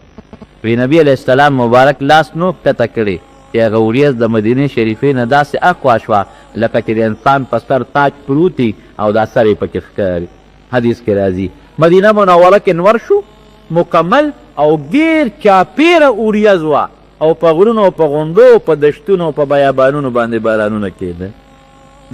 وی نبي علیه السلام مبارک لاس نو ښکته کړي چې هغه وریځ د مدینې شریفې نه داسې اقوا شوه لکه چې د انسان په سر تاج پروتي او دا سر یې پکې ښکاري حدیث کې راځي مدینه منوره کې نور شو مکمل او ډېر چاپېره وریځ وه او په غرونو او په غونډو په دشتونو او په بیابانونو باندې بارانونه کېده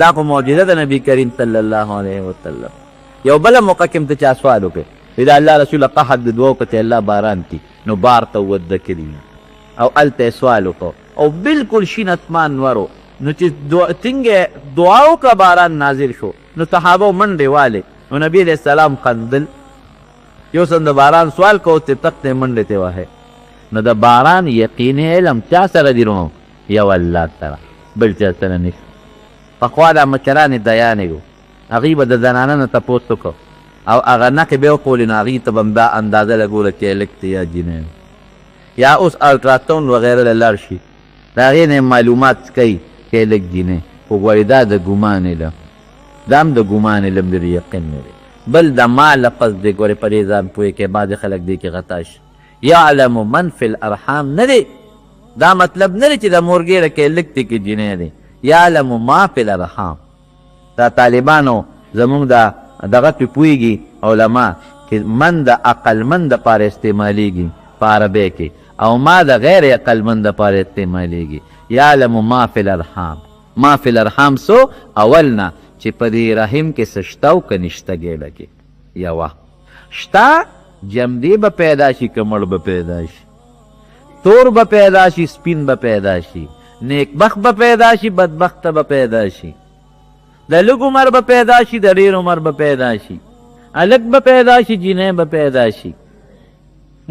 دا خو معجزه د نبي کریم صلی الله علیه وسلم یو بله موقع کې هم ته چا سوال وکړې د الله رسوله قحط د دوه وکړه الله باران کی نو بار ته وده کړي او هلته یې سوال وکړو او بالکل شین اسمان ورو نو چې څنګه دعا وکړه باران نازل شو نو صحابه منډې والې نو نبي علیه السلام خندل یو څه د باران سوال کو ته تک ته منډې ته وهې نو د باران یقیني علم چا سره دی نو یو الله سره بل چا سره نشته پخوا دا مشرانې دیانې وو هغوی به د زنانه نه تپوس وکړو او هغه نښې به یې وښولې نو هغوی ته به هم دا اندازه لګوله چې هلک دی یا جینۍ یا اوس الټراساونډ وغیره له لاړ شي د هغې نه معلومات کوي چې هلک جینۍ خو ګورې دا د ګمان علم دا هم د ګمان علم دی یقین نه دی بل د ما لفظ دی ګورې په دې ځان پوهې کې بعضې خلک دی کې غطا شي یعلم من فی الارحام نه دی دا مطلب نه دی چې د مورګېره کې هلک دی کې جینۍ دی یعلم ما فی الارحام دا طالبانو زمونږ دغه پې پوهېږي علما چې من د عقلمند دپاره استعمالیږي په عربۍ کې او ما د غیر عقلمند دپاره استعمالیږي یعلم ما فی الارحام ما فی الارحام سو اول نه چې په دې رحم کې څه شته او که نشته ګېډه کې یوه شته جمدی به پیدا شي که مړ به پیدا شي تور به پیدا شي سپین به پیدا شي نیکبخت به پیدا شي بدبخته به پیدا شي د لږ عمر به پیدا شي د ډېر عمر به پیدا شي هلک به پیدا شي جینۍ به پیدا شي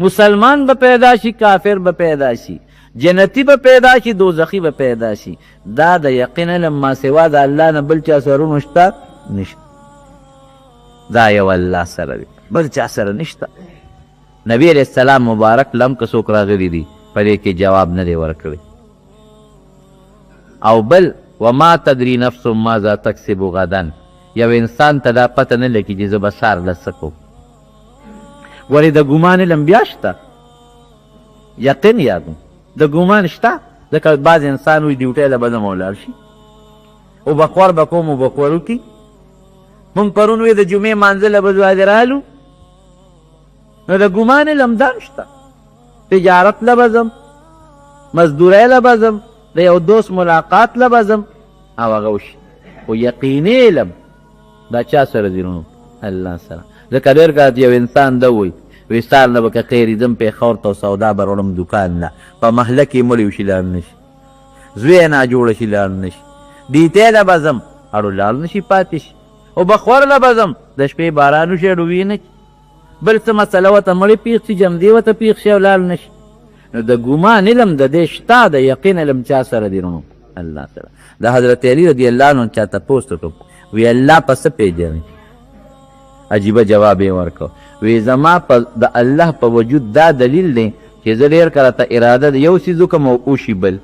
مسلمان به پیدا شي کافر به پیدا شي جنتی به پیدا شي دوزخي به پیدا شي دا د یقین علم ما سوا د الله نه بل چا سره شته نشته دا یو الله سره دی بل چا سره نشته نبی علیه السلام مبارک لم که څوک راغلي دي په دې کې جواب نه دی ورکړی او بل وما تدري نفس ماذا تکسب غدا یو انسان ته دا پته نه لګي چې زه به سهار له څه کوم ولې د ګمان علم بیا شته یقین یادم د ګمان شته ځکه بعض انسان وایي ډیوټۍ له به زه ولاړ شي او بخور به کوم او بخور وکړي مونږ پرون وی د جمعې مانځه له به زه رالو نو د ګمان علم دا شته تجارت له به ځم مزدورۍ له به ځم د یو دوست ملاقات له به ځم او هغه وشي خو یقیني علم دا چا سره دی نو الله سره ځکه ډېر کله یو انسان ده وایي وی سهار نه به که خیر ځم پېښور ته سودا به وړم دکان نه په محله کې مړی وشي لاړ نه شي زوی یې ناجوړه شي لاړ نه شي ډیټۍ له به ځم اړو لاړ نه شي پاتې شي او بخور له به ځم د شپې باران وشي اړو وي نه شي بل څه مسله ورته مړی پېښ شي جمدې ورته پېښ شي او لاړ نه شي نو د ګمان علم د دې شته د یقین علم چا سره دی نو الله سره د حضرت علی رضی الله عنه چا تپوس وکړو وی الله په څه پېژنې عجیبه جواب یې ورکړو وی زما د الله په وجود دا دلیل دی چې زه ډېر کله ته اراده د یو څیز وکړم او وشي بل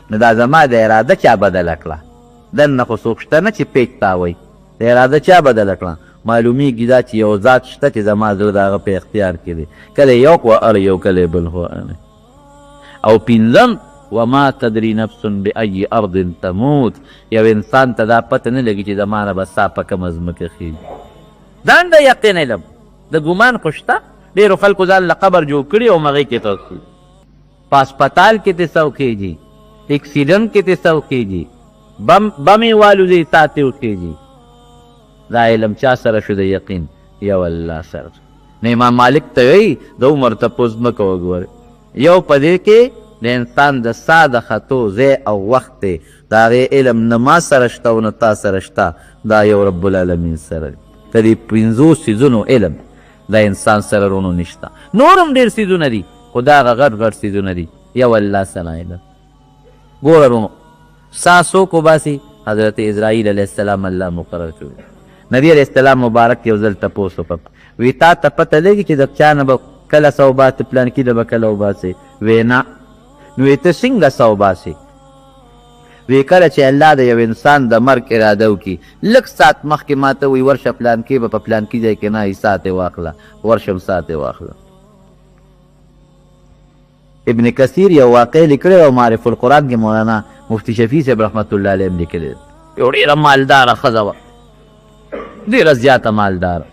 نو دا زما د اراده چا بدله کړه دننه خو څوک شته نه چې پیچ تاوی د اراده چا بدله کړه معلومیږي دا چې یو ذات شته چې زما زړه د هغه په اختیار کې دی کله یو خوا اړ یو کله بل خوا او پنځم وما تدري نفس بأي ارض تموت یو انسان ته دا پته نه لګي چې زما نه به سا په کومه ځمکه خېږي دا د یقین علم د ګمان خو شته ډېرو خلکو ځان له قبر جوړ کړي او هغې کې توسي په هسپتال کې ته څه وکېږي اکسیډنټ کې ته څه وکېږي بم یې والوځي تا ته وکېږي دا علم چا سره شو د یقین یو الله سره نه امام مالک ته وایي د عمر تپوس مه کوه ګورې یو په دې کې د انسان د سا د خطو ځای او وخت دی د هغې علم نه ما سره شته او نه تا سره شته دا یو رب العالمین سره دی د دې پنځو څیزونو علم د انسان سره رونو نشته نور هم ډېر څیزونه دي خو دا هغه غټ غټ څیزونه دي یو الله سره علم ګوره رونو سا څوک وباسي حضرت اسرائیل علیه السلام الله مقرر کړي نبي علیه السلام مبارک یو ځل تپوس وکړ وی تا ته پته لګي چې د چا نه به کله څه وباسې پلانکي نه به کله وباسې وی نه نو ته څنګه څه وباسې وی کله چې الله د یو انسان د مرګ اراده وکړي لږ ساعت مخکې ما ته وی ورشه پلانکي به په پلانکي ځای کې نه ساعت یې واخله ورشم ساعت یې واخله ابن کثیر یو واقع لیکلی او معرف القرآن کې مولانا مفتی شفیع صاحب رحمت الله علیه هم لیکلی یو ډېره مالداره ښځه وه ډېره زیاته مالداره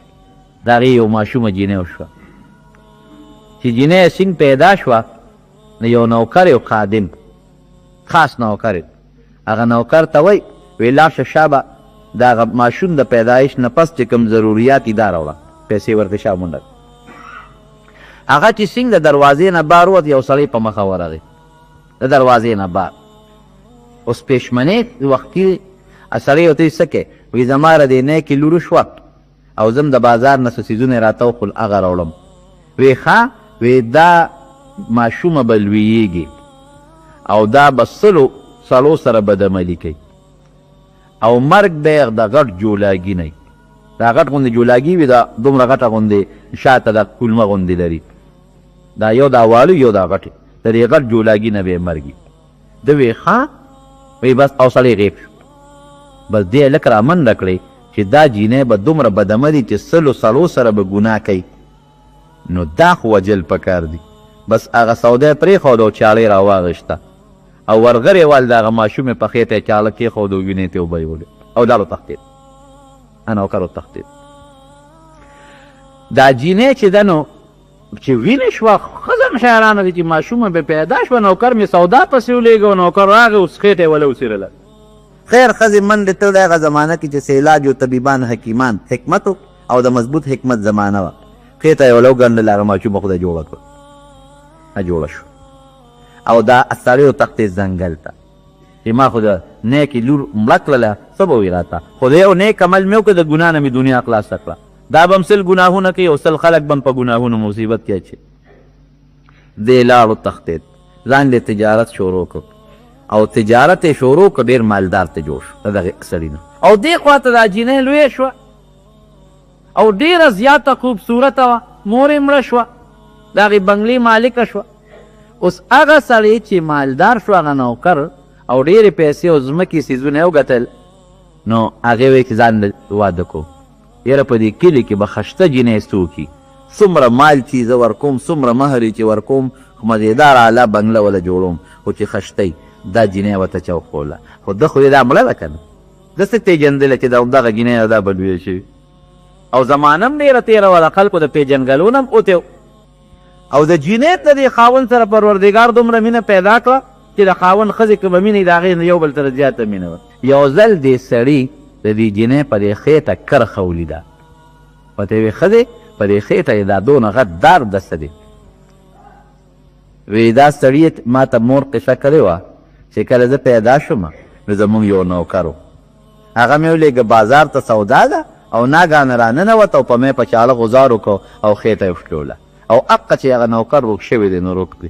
د هغې یو ماشومه جینۍ وشوه چې جینۍ سنګ پیدا شوه نو یو نوکر یو خادم خاص نوکر هغه نوکر ته وایي وی لاړ شه شابه د هغه ماشوم د پیدایش نه پس چې کوم ضروریات یې دا راوړه پیسې ورته شا منډه هغه چې سنګ د دروازې نه بار ووت یو سړی په مخه ورغی د دروازې نه بار اوس پېشمنۍ وختي سړی ورته څه کوې وی زما د دې نیکې لور شوه او زم د بازار نه څه څیزونه یې راته وخول هغه راوړم وی ښه وی دا ماشومه به لویېږي او دا به سلو سره بدعملي کوي او مرګ به د غټ جولاګي نه دا غټ غوندې جولاګي وي دا دومره غټه غوندې شاته دا کولمه غوندې لري دا یو دا والو یو دا غټې د دې غټ جولاګي نه به مرګي ده وی ښه وی بس او سړی غیب شو بس دې لکه رامنډه کړې چې دا جینۍ به دومره بدعملي چې سلو سره به ګناه کوي نو دا خو وجل پکار دی بس هغه سودا پرېښود او چاړې راواغېسته او ورغرې وال د هغه ماشومې پښې ته یې چاړه کېښود او وینې ته یې اوبه یې او دا وتښتېد نوکر وتښتېد دا جینۍ چې ده نو چې وینې شوه ښځه هم حیرانه دي چې ماشومه به پیدا شوه نوکر مې سودا پسې ولېږه او نوکر راغی اوس خېټه یې وله وڅېرله خیر ښځې منډې تل د هغه زمانه کې چې سیلاج و طبیبان حکیمان حکمت او د مضبوط حکمت زمانه وه خېټه یې وله وګنډله هغه ماشومه خدای جوړه کړه جوړه شو او دا سړی وتښتېد ځنګل ته چې ما خو د نیکې لور مړه کړله څه به وي راته خو د یو نیک عمل مې وکړه د ګناه نه مې دنیا خلاصه کړه دا به هم سل ګناهونه کوي او سل خلک به هم په ګناهونو مصیبت کې اچي دی لاړ وتښتېد ځان یې تجارت شروع کړ او تجارت یې شروع کړ ډېر مالدار ته جوړ شو د دغې سړي نه او دې خوا ته دا جینۍ لویه شوه او ډېره زیاته خوبصورته وه مور یې مړه شوه د هغې بنګلې مالکه شوه اوس هغه سړی چې مالدار شو هغه نوکر او ډېرې پیسې او ځمکې څیزونه یې وګټل نو هغې وایي چې ځان واده کو یاره په دې کلي کې به خشته جینۍ څوکي څومره مال چې زه ورکوم څومره مهر چې ورکوم خو مزېدار اعلی بنګله وله جوړوم خو چې خشته دا جینۍ ورته چوکوله خو ده خو یې دا مړه ده که نه ده څه پېژندله چې دغه جینۍ دا به لویه شوي او زمانه هم ډېره تېره وه د خلکو د پېژنګلونه هم اوتې او د جینۍ ته د خاوند سره پروردګار دومره مینه پیدا کړه چې د خاوند ښځې که به مینه د هغې نه یو بل سره زیاته مینه وه یو ځل دې سړي د دې جینۍ په دې خېټه کرښه ولیده ورته یې ویې ښځې په دې خېټه یې دا دونه غټ دار دسته دی وی دا سړي ما ته مور قصه کړې وه چې کله زه پیدا شوم نو زمونږ یو نوکر و هغه مې ولېږه بازار ته سودا ده او ناګانه راننوت او په مې په چاړه غزار وکړو او خېټه یې وشلوله او حقه چې هغه نوکر روک شوی دی نو روک دی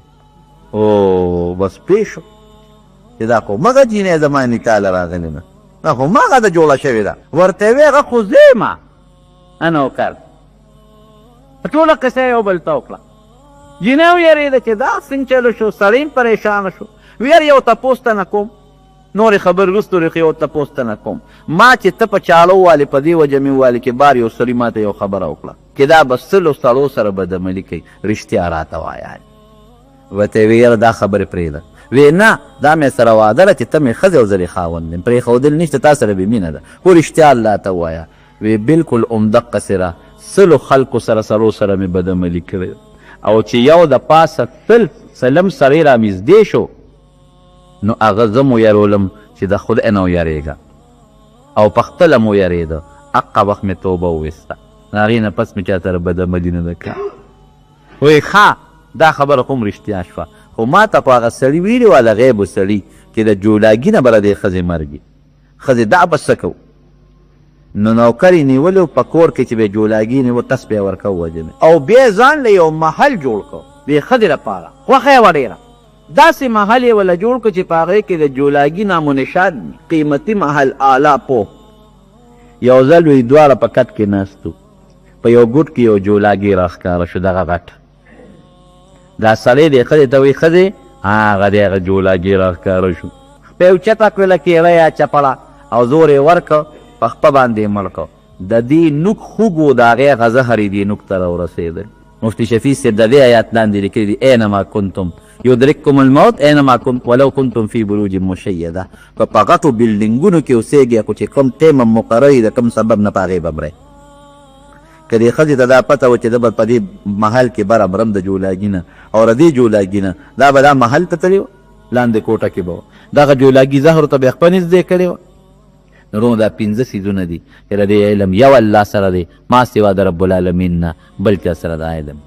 او بس پوه شو چې دا خو مغه جینۍ زما نکاح له راغلې نه دا خو مغه ده جوړه شوې ده ورته یې ویې هغه خو زه یم نوکر په ټوله قصه یو بل ته وکړه جینۍ ویرېده چې دا څنګه چلو شو سړی هم پریشانه شو ویل یو تپوس ته نه کوم نورې خبرې وروسته ورېښې یو تپوس ته نه کوم ما چې ته په چاړه ووالې په دې وجه مې ووالې چې بار یو سړي ما ته یو خبره وکړه چې دا به سلو سړو سره بدعملي کوي رښتیا راته وایه ورته یې ویې یاره دا خبرې پرېږده وی نه دا مې سره وعده ده چې ته مې ښځې او زه دې خاوند یم پرېښودل نشته تا سره بې مینه ده خو رښتیا الله ته ووایه وی بلکل همدقسې را سلو خلکو سره سرو سره مې بدعملي کړې او چې یو د پاسه سلم سړی را نږدې شو نو هغه زه مو یرولم چې د خدای نه ویرېږه او په خپله مو یرېده حقه وخت مې توبه وویسته هغې نه پس مې چا سره بده مدینه ده کړې وایي ښه دا خبره خو هم رښتیا شوه خو ما ته په هغه سړي ویلي وه له غیبو سړي چې د جولاګي نه به له دې ښځې مرګ وي ښځې دا به څه کوو نو نوکر یې نیولو په کور کې چې به یې جولاګي نیو تس به یې ورکه ووژنې او بیا یې ځان له یو محل جوړ کړو دې ښځې لپاره خوښه یې وه ډېره داسې محل یې وله جوړ کړو چې په هغې کې د جولاګي نامونشاد قیمتي محل اعلی پوه یو ځل وی دواړه په کټ کې ناست په یو ګوټ کې یو جولاګي راښکاره شو دغه غټ دا سړی دې ښځې ته وایي ښځې هغه دی هغه جولاګي راښکاره شو په یې اوچته کړله کیړه یا چپړه او زور یې ورکړ په خپه باندې یې مړ کړ د دې نوک خوږ و د هغې هغه زهر یې دې نوک ته راورسېده مفتي شفیع صاحب د دې آیات لاندې لیکلي دي اینما کنتم یدرککم الموت اینما کنتم ولو کنتم فی بروج مشیده که په غټو بلډینګونو کې اوسېږئ خو چې کوم ټیم مقرر د کوم سبب نه په هغې به مرئ که دې ښځې ته دا پته وه چې ده به په دې محل کې بره مرم د جولاګي نه او د دې جولاګي نه دا به دا محل ته تللې وه لاندې کوټه کې به وه دغه جولاګي زهرو ته به یې خپه نږدې کړې وه نو دا 5 څیزونه دي چې د دې علم یو الله سره دی ما سوا د رب العالمین نه بل چا سره د علم